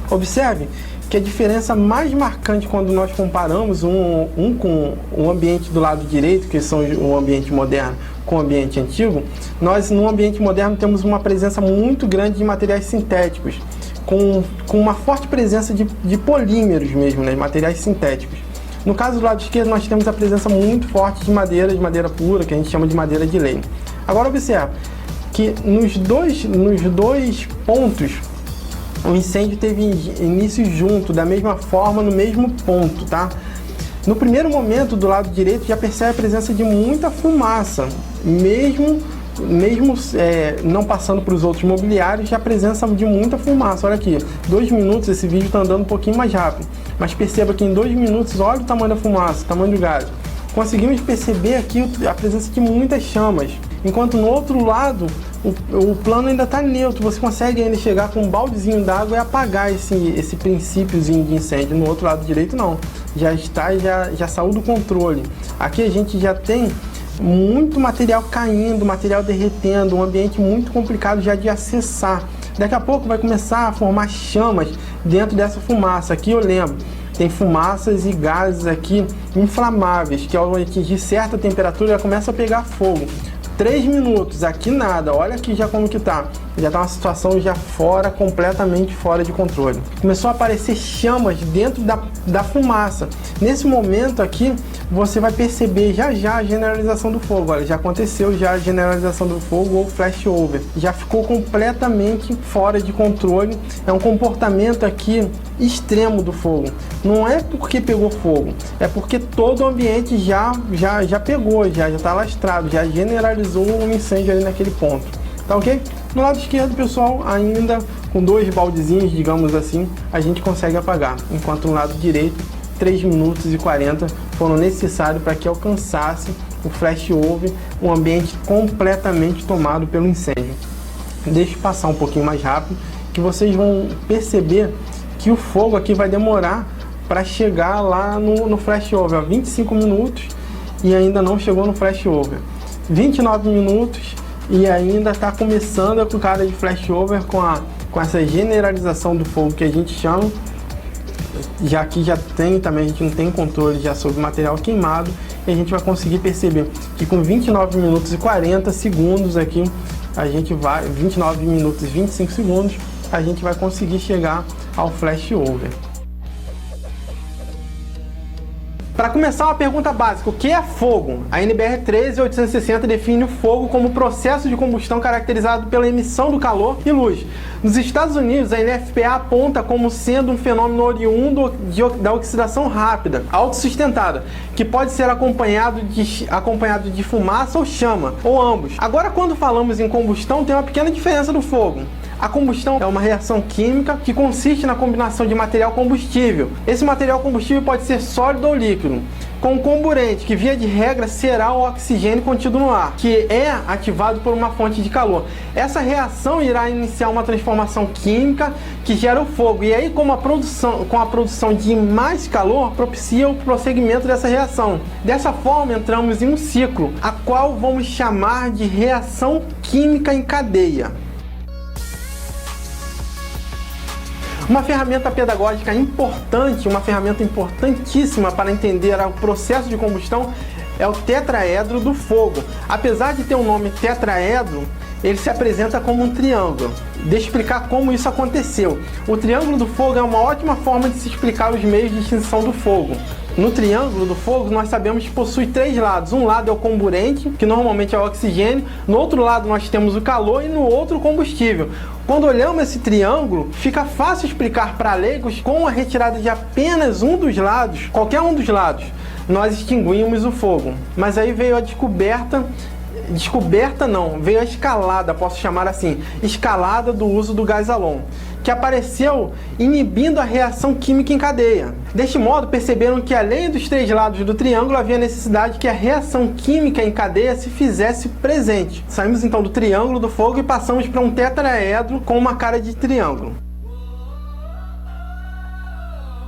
Observe que a diferença mais marcante quando nós comparamos com o ambiente do lado direito, que são o ambiente moderno, com o ambiente antigo, nós no ambiente moderno temos uma presença muito grande de materiais sintéticos, com uma forte presença de polímeros mesmo, né, materiais sintéticos. No caso do lado esquerdo nós temos a presença muito forte de madeira pura, que a gente chama de madeira de lei. Agora observe, que nos dois pontos o incêndio teve início junto, da mesma forma, no mesmo ponto, tá? No primeiro momento, do lado direito, já percebe a presença de muita fumaça, mesmo não passando para os outros mobiliários, já a presença de muita fumaça. Olha aqui, 2 minutos, esse vídeo está andando um pouquinho mais rápido, mas perceba que em 2 minutos, olha o tamanho da fumaça, o tamanho do gás. Conseguimos perceber aqui a presença de muitas chamas, enquanto no outro lado o plano ainda está neutro, você consegue ainda chegar com um baldezinho d'água e apagar esse princípiozinho de incêndio. No outro lado direito não, já saiu do controle. Aqui a gente já tem muito material caindo, material derretendo, um ambiente muito complicado já de acessar. Daqui a pouco vai começar a formar chamas dentro dessa fumaça. Aqui eu lembro, tem fumaças e gases aqui inflamáveis, que ao atingir certa temperatura já começa a pegar fogo. 3 minutos, aqui nada, olha aqui já como que tá. Já tá uma situação já completamente fora de controle. Começou a aparecer chamas dentro da fumaça. Nesse momento aqui, você vai perceber já a generalização do fogo. Olha, já aconteceu já a generalização do fogo ou flashover. Já ficou completamente fora de controle. É um comportamento aqui extremo do fogo. Não é porque pegou fogo, é porque todo o ambiente já pegou, já está lastrado, já generalizou um incêndio ali naquele ponto. Tá ok? No lado esquerdo, pessoal, ainda com 2 baldezinhos, digamos assim, a gente consegue apagar. Enquanto no lado direito, 3 minutos e 40 foram necessários para que alcançasse o flashover, um ambiente completamente tomado pelo incêndio. Deixa eu passar um pouquinho mais rápido, que vocês vão perceber que o fogo aqui vai demorar para chegar lá no flashover. 25 minutos e ainda não chegou no flashover. 29 minutos e ainda está começando a cara de flashover com essa generalização do fogo que a gente chama. Já que já tem também, a gente não tem controle já sobre o material queimado, e a gente vai conseguir perceber que com 29 minutos e 40 segundos aqui, a gente vai, 29 minutos e 25 segundos, a gente vai conseguir chegar ao flashover. Para começar, uma pergunta básica: o que é fogo? A NBR 13860 define o fogo como processo de combustão caracterizado pela emissão do calor e luz. Nos Estados Unidos, a NFPA aponta como sendo um fenômeno oriundo da oxidação rápida, autossustentada, que pode ser acompanhado de fumaça ou chama, ou ambos. Agora, quando falamos em combustão, tem uma pequena diferença do fogo. A combustão é uma reação química que consiste na combinação de material combustível. Esse material combustível pode ser sólido ou líquido, com um comburente, que via de regra será o oxigênio contido no ar, que é ativado por uma fonte de calor. Essa reação irá iniciar uma transformação química que gera o fogo, e aí com a produção de mais calor propicia o prosseguimento dessa reação. Dessa forma entramos em um ciclo, a qual vamos chamar de reação química em cadeia. Uma ferramenta pedagógica importante, uma ferramenta importantíssima para entender o processo de combustão é o tetraedro do fogo. Apesar de ter o nome tetraedro, ele se apresenta como um triângulo. Deixa eu explicar como isso aconteceu. O triângulo do fogo é uma ótima forma de se explicar os meios de extinção do fogo. No triângulo do fogo, nós sabemos que possui 3 lados. Um lado é o comburente, que normalmente é o oxigênio. No outro lado nós temos o calor e no outro o combustível. Quando olhamos esse triângulo, fica fácil explicar para leigos com a retirada de apenas um dos lados, qualquer um dos lados, nós extinguimos o fogo. Mas aí veio a veio a escalada, posso chamar assim, escalada do uso do gás halon, que apareceu inibindo a reação química em cadeia. Deste modo, perceberam que além dos 3 lados do triângulo, havia necessidade que a reação química em cadeia se fizesse presente. Saímos então do triângulo do fogo e passamos para um tetraedro com uma cara de triângulo.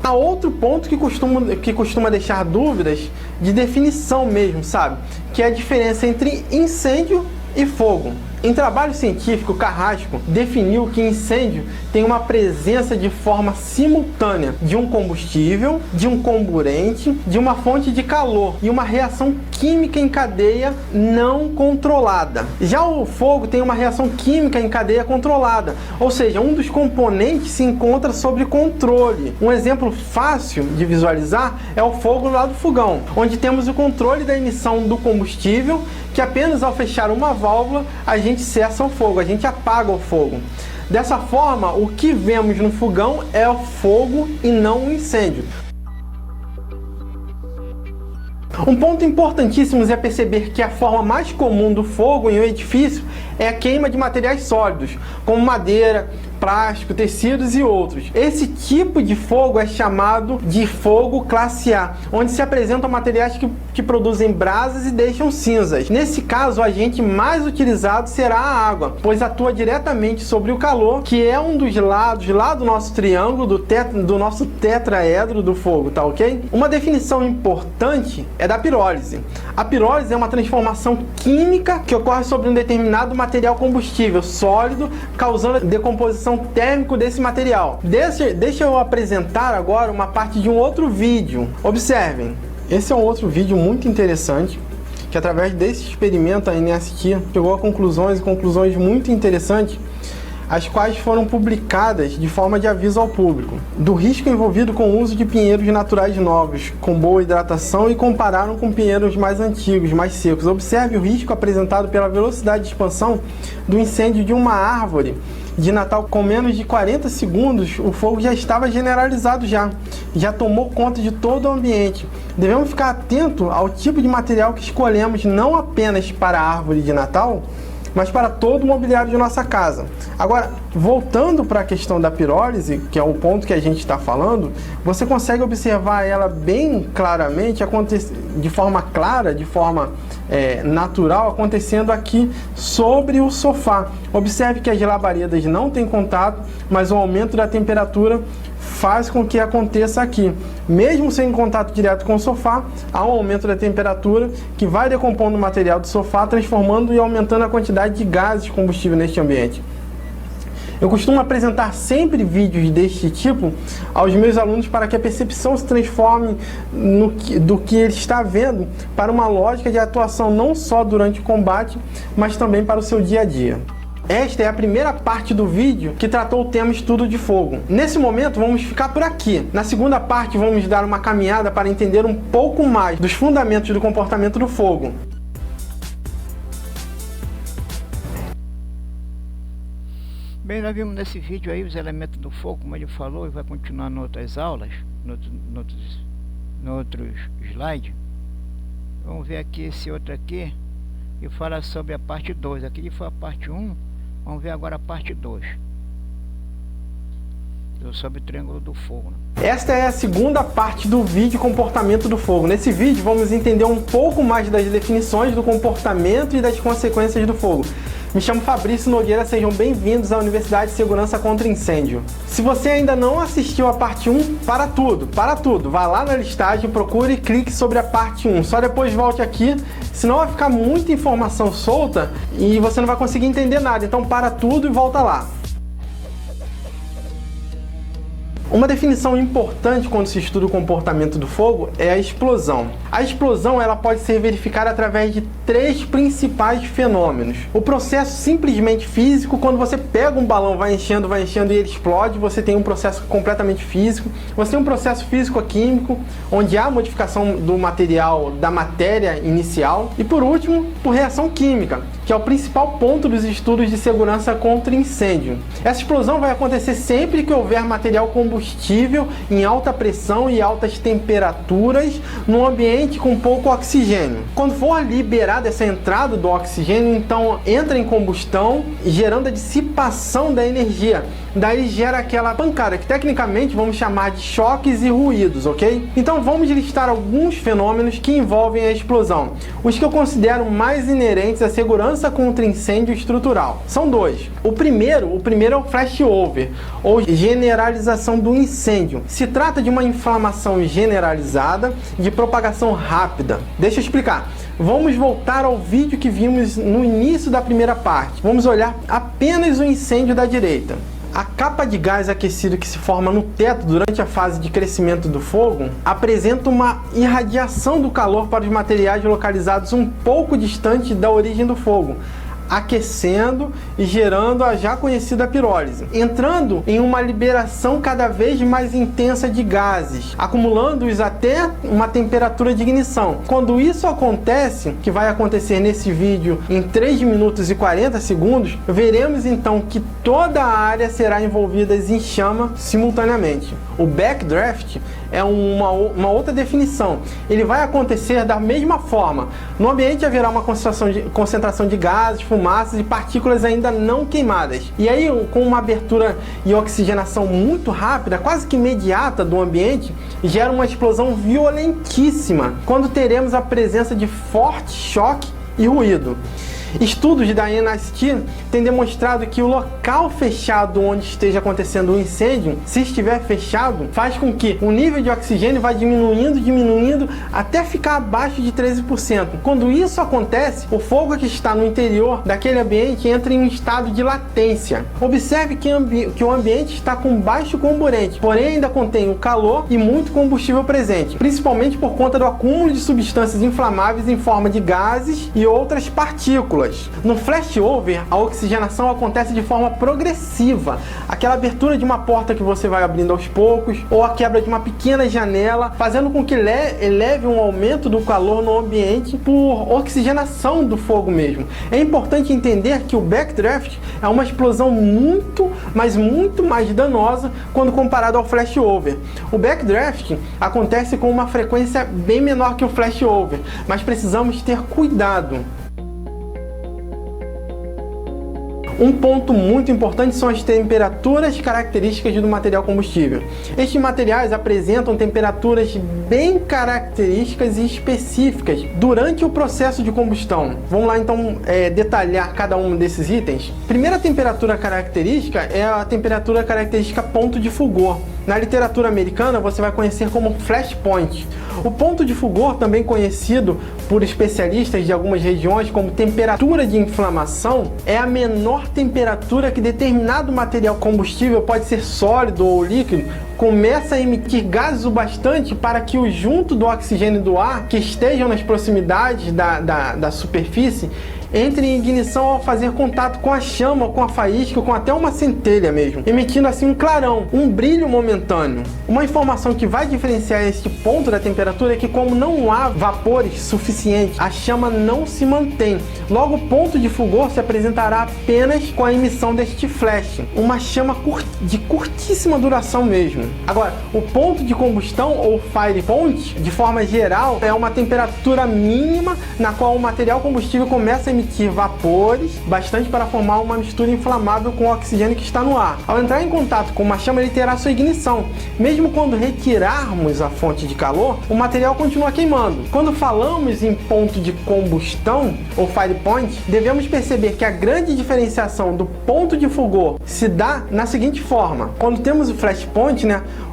Há outro ponto que costuma deixar dúvidas de definição mesmo, sabe? Que é a diferença entre incêndio e fogo. Em trabalho científico, Carrasco definiu que incêndio tem uma presença de forma simultânea de um combustível, de um comburente, de uma fonte de calor e uma reação química em cadeia não controlada. Já o fogo tem uma reação química em cadeia controlada, ou seja, um dos componentes se encontra sob controle. Um exemplo fácil de visualizar é o fogo lá do fogão, onde temos o controle da emissão do combustível, que apenas ao fechar uma válvula a gente cessa o fogo, a gente apaga o fogo. Dessa forma, o que vemos no fogão é o fogo e não o incêndio. Um ponto importantíssimo é perceber que a forma mais comum do fogo em um edifício é a queima de materiais sólidos, como madeira, plástico, tecidos e outros. Esse tipo de fogo é chamado de fogo classe A, onde se apresentam materiais que produzem brasas e deixam cinzas. Nesse caso, o agente mais utilizado será a água, pois atua diretamente sobre o calor, que é um dos lados lá do nosso triângulo, do nosso tetraedro do fogo, tá ok? Uma definição importante é da pirólise. A pirólise é uma transformação química que ocorre sobre um determinado material combustível sólido, causando a decomposição térmica desse material. Deixa eu apresentar agora uma parte de um outro vídeo. Observem, esse é um outro vídeo muito interessante, que através desse experimento a NST chegou a conclusões muito interessantes, as quais foram publicadas de forma de aviso ao público, do risco envolvido com o uso de pinheiros naturais novos, com boa hidratação, e compararam com pinheiros mais antigos, mais secos. Observe o risco apresentado pela velocidade de expansão do incêndio de uma árvore de Natal. Com menos de 40 segundos, o fogo já estava generalizado, já tomou conta de todo o ambiente. Devemos ficar atento ao tipo de material que escolhemos, não apenas para a árvore de Natal, mas para todo o mobiliário de nossa casa. Agora, voltando para a questão da pirólise, que é o ponto que a gente está falando, você consegue observar ela bem claramente, de forma clara, de forma natural, acontecendo aqui sobre o sofá. Observe que as labaredas não têm contato, mas o aumento da temperatura faz com que aconteça aqui. Mesmo sem contato direto com o sofá, há um aumento da temperatura que vai decompondo o material do sofá, transformando e aumentando a quantidade de gases de combustível neste ambiente. Eu costumo apresentar sempre vídeos deste tipo aos meus alunos para que a percepção se transforme do que ele está vendo para uma lógica de atuação não só durante o combate, mas também para o seu dia a dia. Esta é a primeira parte do vídeo que tratou o tema estudo de fogo. Nesse momento vamos ficar por aqui. Na segunda parte vamos dar uma caminhada para entender um pouco mais dos fundamentos do comportamento do fogo. Bem, nós vimos nesse vídeo aí os elementos do fogo, como ele falou, e vai continuar em outras aulas, no outros slides. Vamos ver aqui esse outro aqui, que fala sobre a parte 2. Aqui foi a parte 1, vamos ver agora a parte 2. Sobre o triângulo do fogo. Esta é a segunda parte do vídeo comportamento do fogo. Nesse vídeo vamos entender um pouco mais das definições do comportamento e das consequências do fogo. Me chamo Fabrício Nogueira, sejam bem-vindos à Universidade de Segurança contra Incêndio. Se você ainda não assistiu a parte 1, para tudo. Vá lá na listagem, procure e clique sobre a parte 1. Só depois volte aqui, senão vai ficar muita informação solta e você não vai conseguir entender nada. Então para tudo e volta lá. Uma definição importante quando se estuda o comportamento do fogo é a explosão. A explosão ela pode ser verificada através de 3 principais fenômenos. O processo simplesmente físico, quando você pega um balão, vai enchendo e ele explode, você tem um processo completamente físico. Você tem um processo físico-químico, onde há modificação do material, da matéria inicial. E por último, por reação química, que é o principal ponto dos estudos de segurança contra incêndio. Essa explosão vai acontecer sempre que houver material combustível em alta pressão e altas temperaturas num ambiente com pouco oxigênio. Quando for liberada essa entrada do oxigênio, então entra em combustão, gerando a dissipação da energia. Daí gera aquela pancada, que tecnicamente vamos chamar de choques e ruídos, ok? Então vamos listar alguns fenômenos que envolvem a explosão. Os que eu considero mais inerentes à segurança contra incêndio estrutural. São 2. O primeiro é o flashover, ou generalização do incêndio. Se trata de uma inflamação generalizada de propagação rápida. Deixa eu explicar. Vamos voltar ao vídeo que vimos no início da primeira parte. Vamos olhar apenas o incêndio da direita. A capa de gás aquecido que se forma no teto durante a fase de crescimento do fogo apresenta uma irradiação do calor para os materiais localizados um pouco distante da origem do fogo, aquecendo e gerando a já conhecida pirólise, entrando em uma liberação cada vez mais intensa de gases, acumulando-os até uma temperatura de ignição. Quando isso acontece, que vai acontecer nesse vídeo em 3 minutos e 40 segundos, veremos então que toda a área será envolvida em chama simultaneamente. O backdraft é uma outra definição. Ele vai acontecer da mesma forma. No ambiente haverá uma concentração de gases, fumaças e partículas ainda não queimadas. E aí, com uma abertura e oxigenação muito rápida, quase que imediata do ambiente, gera uma explosão violentíssima, quando teremos a presença de forte choque e ruído. Estudos da NIST têm demonstrado que o local fechado onde esteja acontecendo o incêndio, se estiver fechado, faz com que o nível de oxigênio vá diminuindo até ficar abaixo de 13%. Quando isso acontece, o fogo que está no interior daquele ambiente entra em um estado de latência. Observe que o ambiente está com baixo comburente, porém ainda contém o calor e muito combustível presente, principalmente por conta do acúmulo de substâncias inflamáveis em forma de gases e outras partículas. No flashover, a oxigenação acontece de forma progressiva, aquela abertura de uma porta que você vai abrindo aos poucos, ou a quebra de uma pequena janela, fazendo com que eleve um aumento do calor no ambiente por oxigenação do fogo mesmo. É importante entender que o backdraft é uma explosão muito mais danosa quando comparado ao flashover. O backdraft acontece com uma frequência bem menor que o flashover, mas precisamos ter cuidado. Um ponto muito importante são as temperaturas características do material combustível. Estes materiais apresentam temperaturas bem características e específicas durante o processo de combustão. Vamos lá então detalhar cada um desses itens. Primeira temperatura característica é a temperatura característica ponto de fulgor. Na literatura americana você vai conhecer como flash point. O ponto de fulgor, também conhecido por especialistas de algumas regiões como temperatura de inflamação, é a menor temperatura que determinado material combustível, pode ser sólido ou líquido, começa a emitir gases o bastante para que o junto do oxigênio e do ar que estejam nas proximidades da superfície entre em ignição ao fazer contato com a chama, com a faísca, com até uma centelha mesmo, emitindo assim um clarão, um brilho momentâneo. Uma informação que vai diferenciar este ponto da temperatura é que, como não há vapores suficientes, a chama não se mantém. Logo, o ponto de fulgor se apresentará apenas com a emissão deste flash, uma chama de curtíssima duração mesmo. Agora, o ponto de combustão ou fire point, de forma geral, é uma temperatura mínima na qual o material combustível começa a emitir vapores bastante para formar uma mistura inflamável com o oxigênio que está no ar. Ao entrar em contato com uma chama, ele terá sua ignição. Mesmo quando retirarmos a fonte de calor, o material continua queimando. Quando falamos em ponto de combustão ou fire point, devemos perceber que a grande diferenciação do ponto de fulgor se dá na seguinte forma: quando temos o flash point,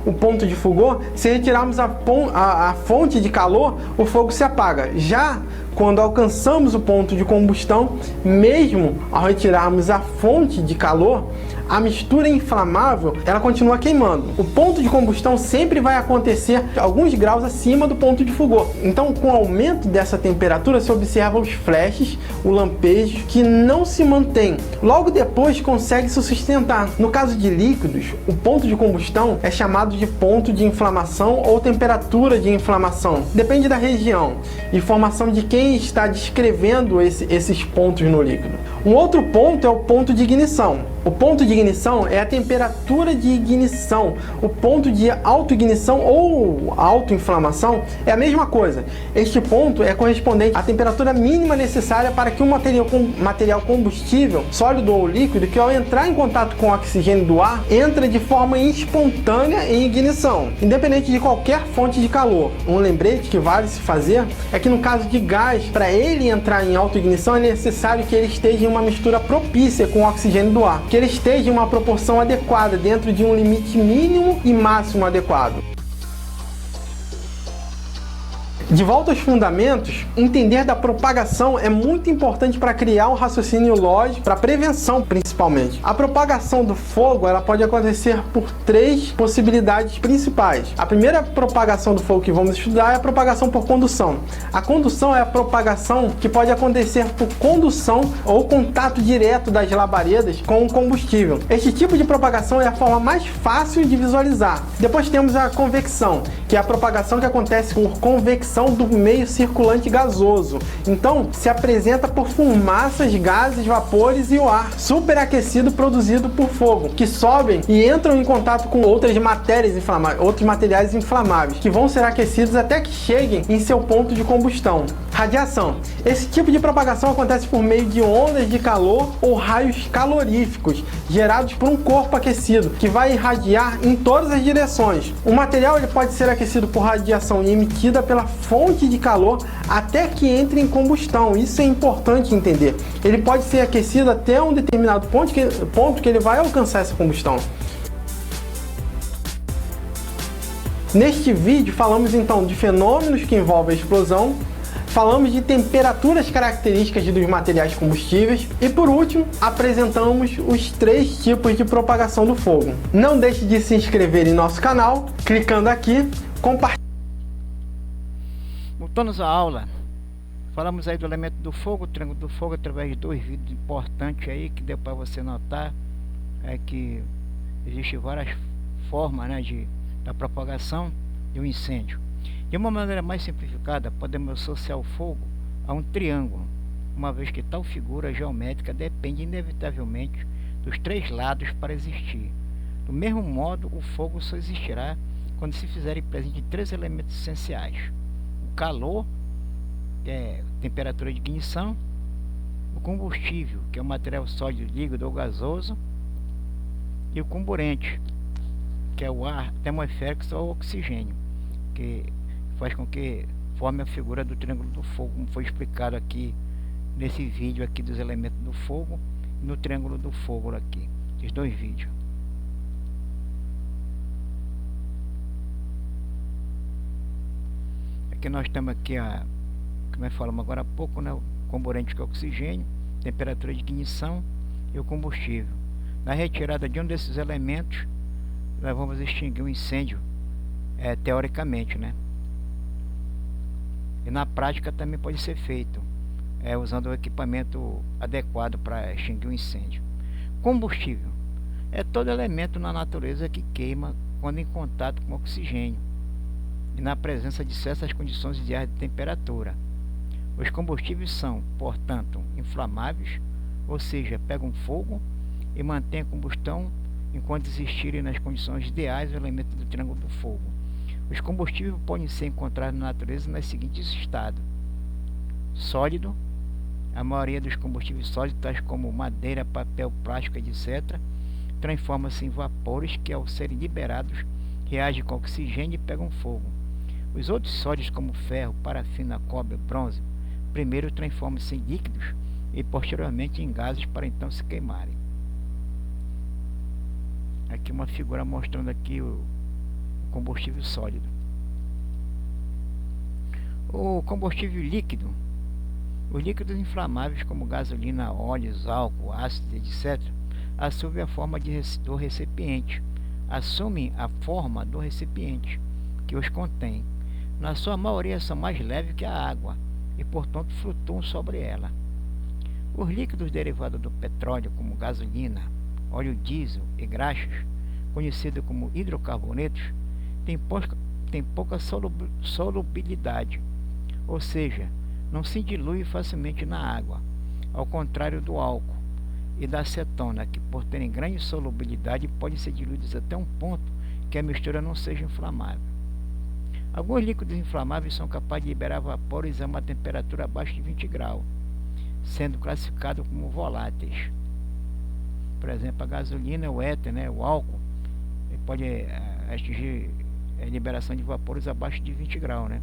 o ponto de fulgor, se retirarmos a fonte de calor, o fogo se apaga. Já quando alcançamos o ponto de combustão, mesmo ao retirarmos a fonte de calor, a mistura inflamável ela continua queimando. O ponto de combustão sempre vai acontecer alguns graus acima do ponto de fulgor. Então, com o aumento dessa temperatura, se observa os flashes, o lampejo, que não se mantém. Logo depois consegue se sustentar. No caso de líquidos, o ponto de combustão é chamado de ponto de inflamação ou temperatura de inflamação. Depende da região e formação de quem está descrevendo esses pontos no líquido. Um outro ponto é o ponto de ignição. O ponto de ignição é a temperatura de ignição. O ponto de autoignição ou autoinflamação é a mesma coisa. Este ponto é correspondente à temperatura mínima necessária para que um material combustível, sólido ou líquido, que ao entrar em contato com o oxigênio do ar, entra de forma espontânea em ignição, independente de qualquer fonte de calor. Um lembrete que vale se fazer é que no caso de gás, para ele entrar em autoignição, é necessário que ele esteja em uma mistura propícia com o oxigênio do ar, que ele esteja em uma proporção adequada, dentro de um limite mínimo e máximo adequado. De volta aos fundamentos, entender da propagação é muito importante para criar um raciocínio lógico, para prevenção principalmente. A propagação do fogo ela pode acontecer por 3 possibilidades principais. A primeira propagação do fogo que vamos estudar é a propagação por condução. A condução é a propagação que pode acontecer por condução ou contato direto das labaredas com o combustível. Este tipo de propagação é a forma mais fácil de visualizar. Depois temos a convecção, que é a propagação que acontece por convecção do meio circulante gasoso. Então, se apresenta por fumaças, gases, vapores e o ar superaquecido produzido por fogo, que sobem e entram em contato com outras matérias inflamáveis, outros materiais inflamáveis, que vão ser aquecidos até que cheguem em seu ponto de combustão. Radiação. Esse tipo de propagação acontece por meio de ondas de calor ou raios caloríficos, gerados por um corpo aquecido, que vai irradiar em todas as direções. O material ele pode ser aquecido por radiação emitida pela fonte de calor até que entre em combustão. Isso é importante entender. Ele pode ser aquecido até um determinado ponto que ele vai alcançar essa combustão. Neste vídeo falamos então de fenômenos que envolvem a explosão, falamos de temperaturas características dos materiais combustíveis e, por último, apresentamos os 3 tipos de propagação do fogo. Não deixe de se inscrever em nosso canal, clicando aqui, compartilhando. Voltando à aula, falamos aí do elemento do fogo, o triângulo do fogo, através de 2 vídeos importantes aí que deu para você notar que existem várias formas, né, da propagação de um incêndio. De uma maneira mais simplificada, podemos associar o fogo a um triângulo, uma vez que tal figura geométrica depende inevitavelmente dos 3 lados para existir. Do mesmo modo, o fogo só existirá quando se fizerem presente 3 elementos essenciais: o calor, que é a temperatura de ignição; o combustível, que é o material sólido, líquido ou gasoso; e o comburente, que é o ar termoesférico ou oxigênio, que faz com que forme a figura do triângulo do fogo, como foi explicado aqui nesse vídeo aqui dos elementos do fogo e no triângulo do fogo aqui, esses 2 vídeos. Aqui nós temos aqui como falamos agora há pouco, né, o comburente, que é o oxigênio, temperatura de ignição e o combustível. Na retirada de um desses elementos, nós vamos extinguir um incêndio, teoricamente, né? E na prática também pode ser feito usando o equipamento adequado para extinguir um incêndio. Combustível é todo elemento na natureza que queima quando em contato com oxigênio e na presença de certas condições ideais de temperatura. Os combustíveis são, portanto, inflamáveis, ou seja, pegam fogo e mantêm a combustão enquanto existirem nas condições ideais os elementos do triângulo do fogo. Os combustíveis podem ser encontrados na natureza nos seguintes estados: sólido. A maioria dos combustíveis sólidos, tais como madeira, papel, plástico, etc., transforma-se em vapores que, ao serem liberados, reagem com oxigênio e pegam fogo. Os outros sólidos, como ferro, parafina, cobre, bronze, primeiro transformam-se em líquidos e posteriormente em gases para então se queimarem. Aqui uma figura mostrando aqui o combustível sólido. O combustível líquido. Os líquidos inflamáveis como gasolina, óleos, álcool, ácido, etc., assumem a forma do recipiente. Assumem a forma do recipiente que os contém. Na sua maioria são mais leves que a água e, portanto, flutuam sobre ela. Os líquidos derivados do petróleo, como gasolina, óleo diesel e graxas, conhecidos como hidrocarbonetos, têm pouca solubilidade, ou seja, não se dilui facilmente na água, ao contrário do álcool e da acetona, que por terem grande solubilidade podem ser diluídos até um ponto que a mistura não seja inflamável. Alguns líquidos inflamáveis são capazes de liberar vapores a uma temperatura abaixo de 20 graus, sendo classificados como voláteis. Por exemplo, a gasolina, o éter, né, o álcool, pode atingir a liberação de vapores abaixo de 20 graus, né?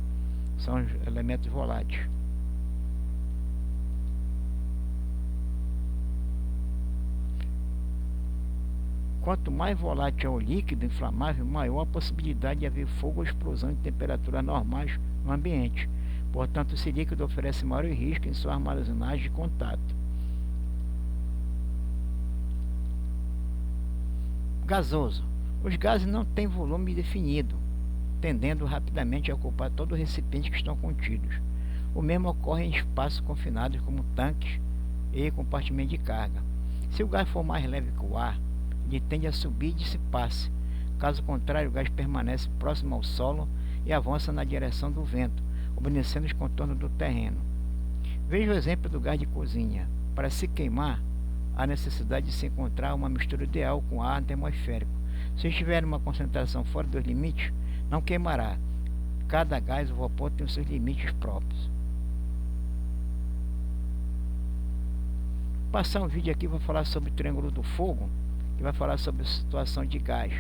São elementos voláteis. Quanto mais volátil é o líquido inflamável, maior a possibilidade de haver fogo ou explosão em temperaturas normais no ambiente. Portanto, esse líquido oferece maior risco em sua armazenagem de contato. Gasoso. Os gases não têm volume definido, tendendo rapidamente a ocupar todo o recipiente que estão contidos. O mesmo ocorre em espaços confinados como tanques e compartimentos de carga. Se o gás for mais leve que o ar, ele tende a subir e dissipar-se. Caso contrário, o gás permanece próximo ao solo e avança na direção do vento, obedecendo os contornos do terreno. Veja o exemplo do gás de cozinha. Para se queimar, há necessidade de se encontrar uma mistura ideal com ar atmosférico. Se estiver em uma concentração fora dos limites, não queimará. Cada gás ou vapor tem os seus limites próprios. Vou passar um vídeo aqui, vou falar sobre o Triângulo do Fogo, que vai falar sobre a situação de gás.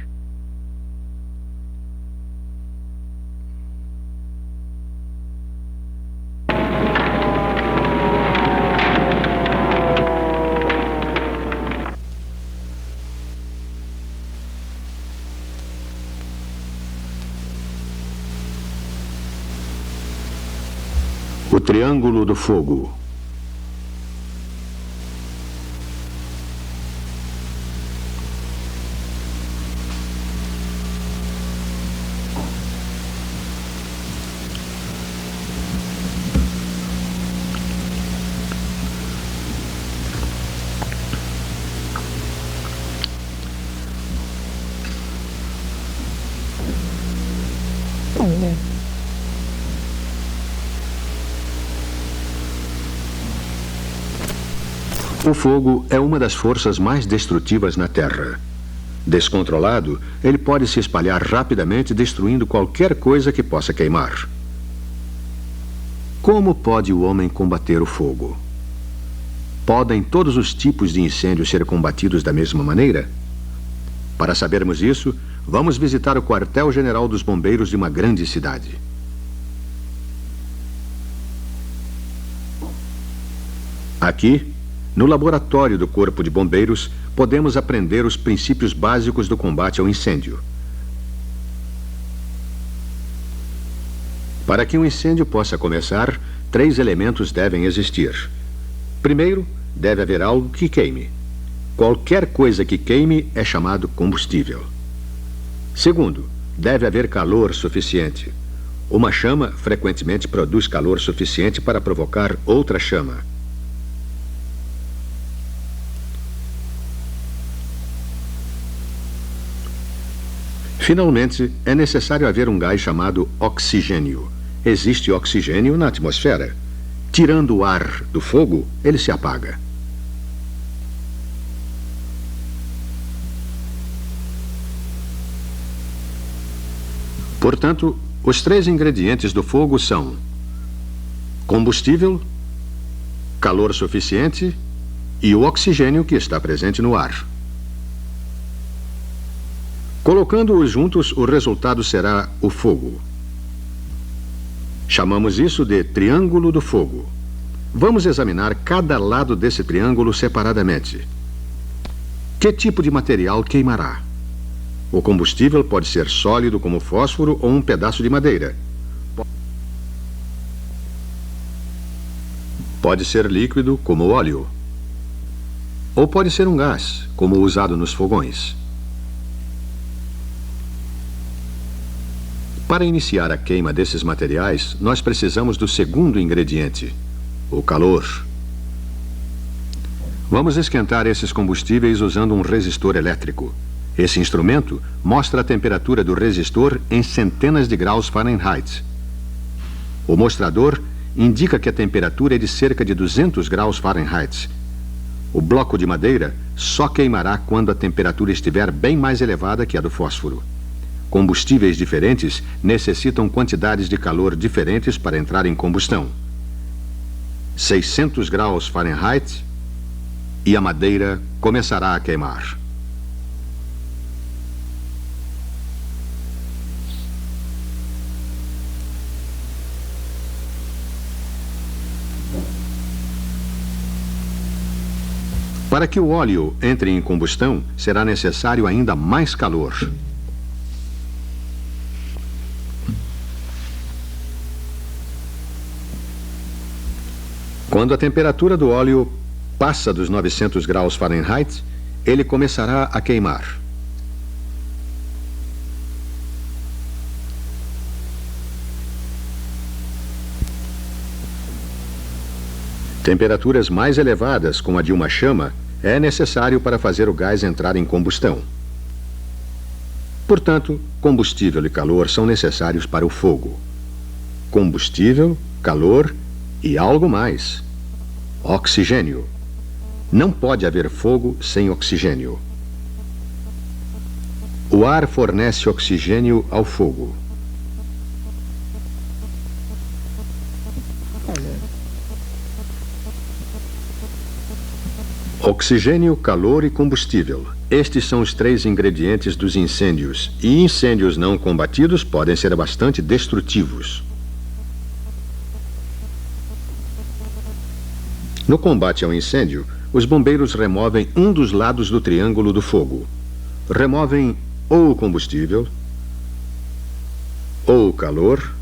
O Triângulo do Fogo. O fogo é uma das forças mais destrutivas na Terra. Descontrolado, ele pode se espalhar rapidamente, destruindo qualquer coisa que possa queimar. Como pode o homem combater o fogo? Podem todos os tipos de incêndios ser combatidos da mesma maneira? Para sabermos isso, vamos visitar o quartel-general dos bombeiros de uma grande cidade. Aqui, no laboratório do Corpo de Bombeiros, podemos aprender os princípios básicos do combate ao incêndio. Para que um incêndio possa começar, 3 elementos devem existir. Primeiro, deve haver algo que queime. Qualquer coisa que queime é chamado combustível. Segundo, deve haver calor suficiente. Uma chama frequentemente produz calor suficiente para provocar outra chama. Finalmente, é necessário haver um gás chamado oxigênio. Existe oxigênio na atmosfera. Tirando o ar do fogo, ele se apaga. Portanto, os 3 ingredientes do fogo são combustível, calor suficiente e o oxigênio que está presente no ar. Colocando-os juntos, o resultado será o fogo. Chamamos isso de Triângulo do Fogo. Vamos examinar cada lado desse triângulo separadamente. Que tipo de material queimará? O combustível pode ser sólido como fósforo ou um pedaço de madeira. Pode ser líquido como óleo. Ou pode ser um gás, como o usado nos fogões. Para iniciar a queima desses materiais, nós precisamos do segundo ingrediente, o calor. Vamos esquentar esses combustíveis usando um resistor elétrico. Esse instrumento mostra a temperatura do resistor em centenas de graus Fahrenheit. O mostrador indica que a temperatura é de cerca de 200 graus Fahrenheit. O bloco de madeira só queimará quando a temperatura estiver bem mais elevada que a do fósforo. Combustíveis diferentes necessitam quantidades de calor diferentes para entrar em combustão. 600 graus Fahrenheit e a madeira começará a queimar. Para que o óleo entre em combustão, será necessário ainda mais calor. Quando a temperatura do óleo passa dos 900 graus Fahrenheit, ele começará a queimar. Temperaturas mais elevadas, como a de uma chama, é necessário para fazer o gás entrar em combustão. Portanto, combustível e calor são necessários para o fogo. Combustível, calor e algo mais: oxigênio. Não pode haver fogo sem oxigênio. O ar fornece oxigênio ao fogo. Oxigênio, calor e combustível. Estes são os 3 ingredientes dos incêndios, e incêndios não combatidos podem ser bastante destrutivos. No combate ao incêndio, os bombeiros removem um dos lados do triângulo do fogo. Removem ou o combustível, ou o calor,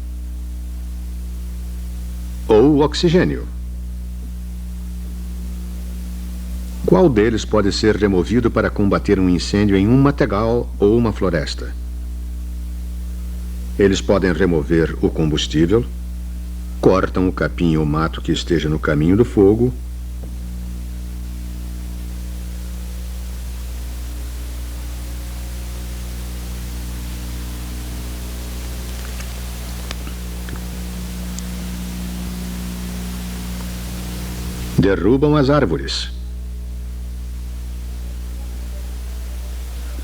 ou o oxigênio. Qual deles pode ser removido para combater um incêndio em um matagal ou uma floresta? Eles podem remover o combustível, cortam o capim ou mato que esteja no caminho do fogo, derrubam as árvores.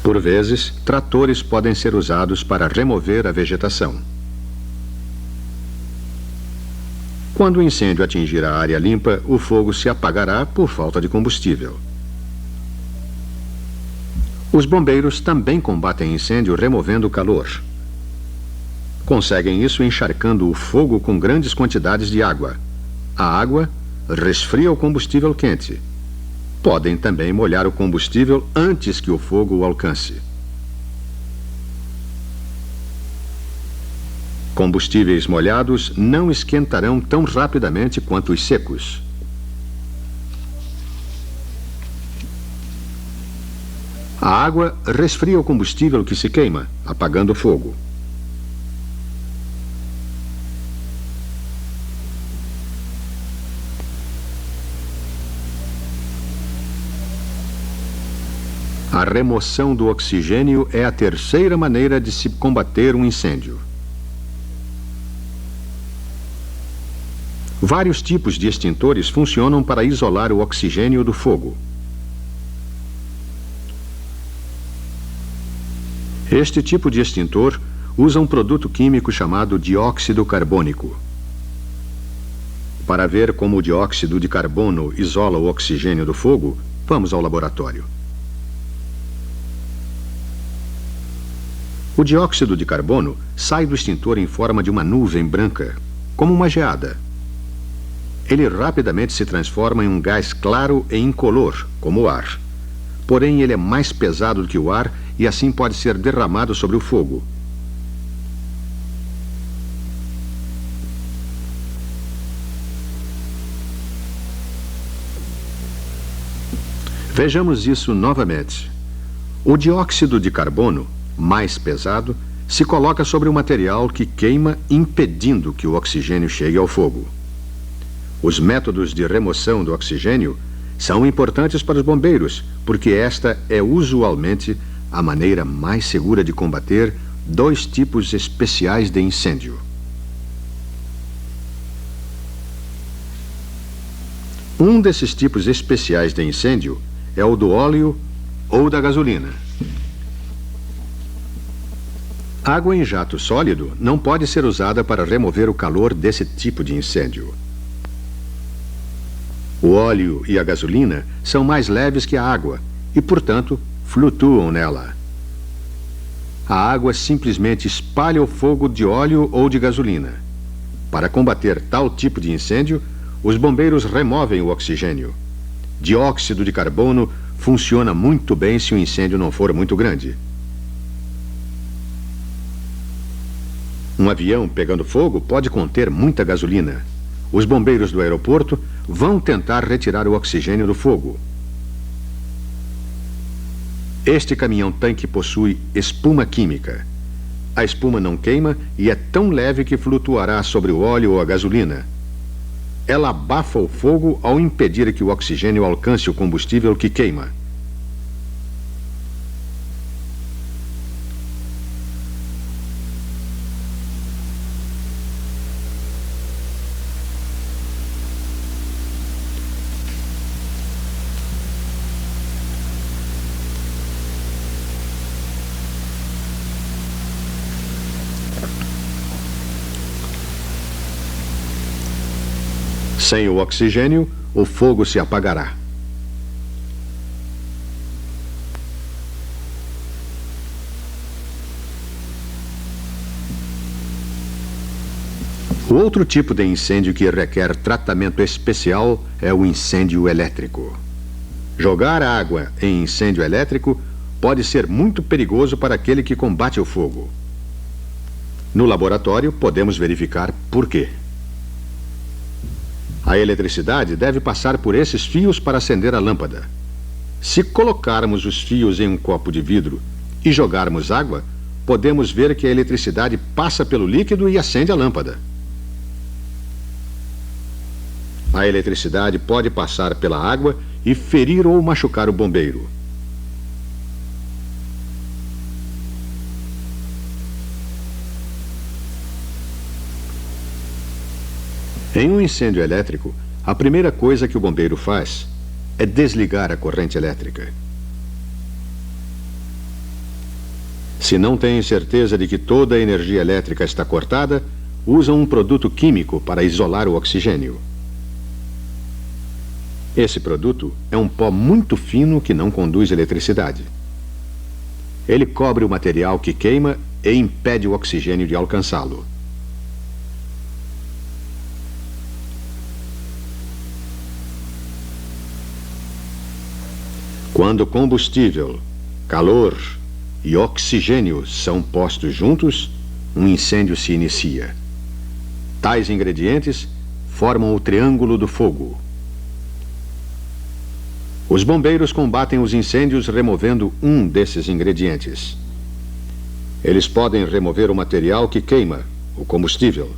Por vezes, tratores podem ser usados para remover a vegetação. Quando o incêndio atingir a área limpa, o fogo se apagará por falta de combustível. Os bombeiros também combatem incêndio removendo o calor. Conseguem isso encharcando o fogo com grandes quantidades de água. A água resfria o combustível quente. Podem também molhar o combustível antes que o fogo o alcance. Combustíveis molhados não esquentarão tão rapidamente quanto os secos. A água resfria o combustível que se queima, apagando o fogo. A remoção do oxigênio é a terceira maneira de se combater um incêndio. Vários tipos de extintores funcionam para isolar o oxigênio do fogo. Este tipo de extintor usa um produto químico chamado dióxido carbônico. Para ver como o dióxido de carbono isola o oxigênio do fogo, vamos ao laboratório. O dióxido de carbono sai do extintor em forma de uma nuvem branca, como uma geada. Ele rapidamente se transforma em um gás claro e incolor, como o ar. Porém, ele é mais pesado do que o ar e assim pode ser derramado sobre o fogo. Vejamos isso novamente. O dióxido de carbono, mais pesado, se coloca sobre o material que queima, impedindo que o oxigênio chegue ao fogo. Os métodos de remoção do oxigênio são importantes para os bombeiros, porque esta é usualmente a maneira mais segura de combater 2 tipos especiais de incêndio. Um desses tipos especiais de incêndio é o do óleo ou da gasolina. Água em jato sólido não pode ser usada para remover o calor desse tipo de incêndio. O óleo e a gasolina são mais leves que a água e, portanto, flutuam nela. A água simplesmente espalha o fogo de óleo ou de gasolina. Para combater tal tipo de incêndio, os bombeiros removem o oxigênio. Dióxido de carbono funciona muito bem se o incêndio não for muito grande. Um avião pegando fogo pode conter muita gasolina. Os bombeiros do aeroporto vão tentar retirar o oxigênio do fogo. Este caminhão-tanque possui espuma química. A espuma não queima e é tão leve que flutuará sobre o óleo ou a gasolina. Ela abafa o fogo ao impedir que o oxigênio alcance o combustível que queima. Sem o oxigênio, o fogo se apagará. O outro tipo de incêndio que requer tratamento especial é o incêndio elétrico. Jogar água em incêndio elétrico pode ser muito perigoso para aquele que combate o fogo. No laboratório, podemos verificar por quê. A eletricidade deve passar por esses fios para acender a lâmpada. Se colocarmos os fios em um copo de vidro e jogarmos água, podemos ver que a eletricidade passa pelo líquido e acende a lâmpada. A eletricidade pode passar pela água e ferir ou machucar o bombeiro. Em um incêndio elétrico, a primeira coisa que o bombeiro faz é desligar a corrente elétrica. Se não tem certeza de que toda a energia elétrica está cortada, usam um produto químico para isolar o oxigênio. Esse produto é um pó muito fino que não conduz eletricidade. Ele cobre o material que queima e impede o oxigênio de alcançá-lo. Quando combustível, calor e oxigênio são postos juntos, um incêndio se inicia. Tais ingredientes formam o triângulo do fogo. Os bombeiros combatem os incêndios removendo um desses ingredientes. Eles podem remover o material que queima, o combustível.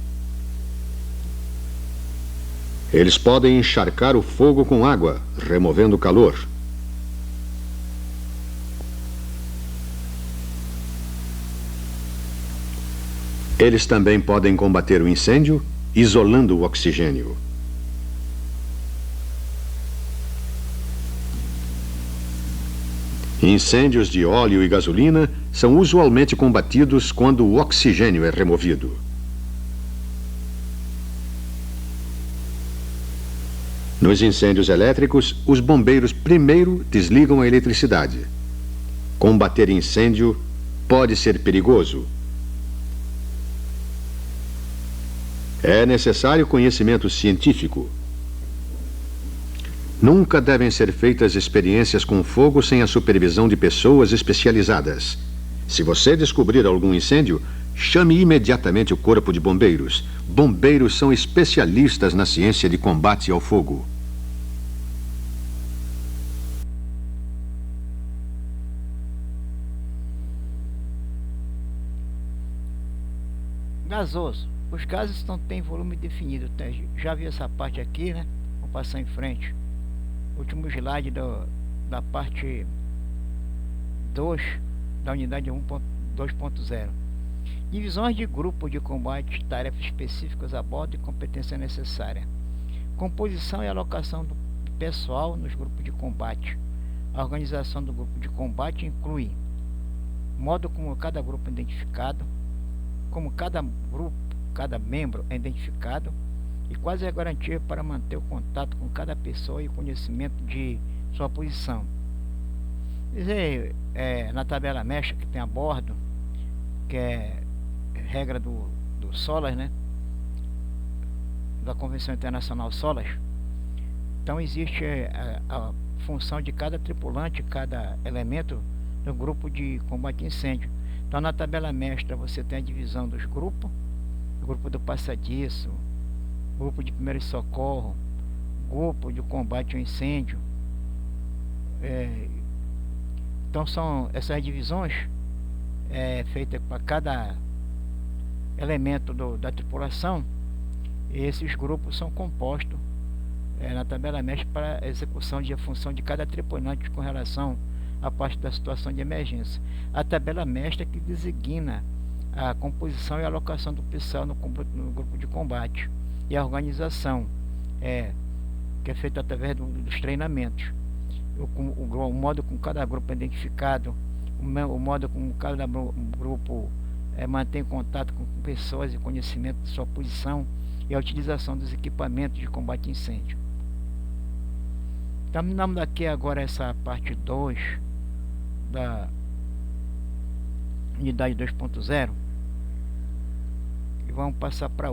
Eles podem encharcar o fogo com água, removendo o calor. Eles também podem combater o incêndio isolando o oxigênio. Incêndios de óleo e gasolina são usualmente combatidos quando o oxigênio é removido. Nos incêndios elétricos, os bombeiros primeiro desligam a eletricidade. Combater incêndio pode ser perigoso. É necessário conhecimento científico. Nunca devem ser feitas experiências com fogo sem a supervisão de pessoas especializadas. Se você descobrir algum incêndio, chame imediatamente o Corpo de Bombeiros. Bombeiros são especialistas na ciência de combate ao fogo. Gasoso. Os gases não têm volume definido. Já vi essa parte aqui, né? Vou passar em frente. Último slide da parte 2 da unidade 2.0. Divisões de grupo de combate, tarefas específicas a bordo e competência necessária. Composição e alocação do pessoal nos grupos de combate. A organização do grupo de combate inclui modo como cada grupo é identificado, como cada membro é identificado e quais é a garantia para manter o contato com cada pessoa e o conhecimento de sua posição. Dizer, na tabela mestra que tem a bordo, que é regra do SOLAS, né? Da Convenção Internacional SOLAS. Então existe a função de cada tripulante, cada elemento do grupo de combate a incêndio. Então na tabela mestra você tem a divisão dos grupos: grupo do passadiço, grupo de primeiro socorro, grupo de combate ao incêndio. Então são essas divisões feitas para cada elemento da tripulação. E esses grupos são compostos na tabela mestra para a execução de função de cada tripulante com relação à parte da situação de emergência. A tabela mestra que designa a composição e alocação do pessoal no grupo de combate, e a organização que é feita através dos treinamentos, o modo como cada grupo é identificado, o modo como cada grupo mantém contato com pessoas e conhecimento de sua posição, e a utilização dos equipamentos de combate a incêndio. Terminamos aqui agora essa parte 2 da unidade 2.0 e vamos passar para outra.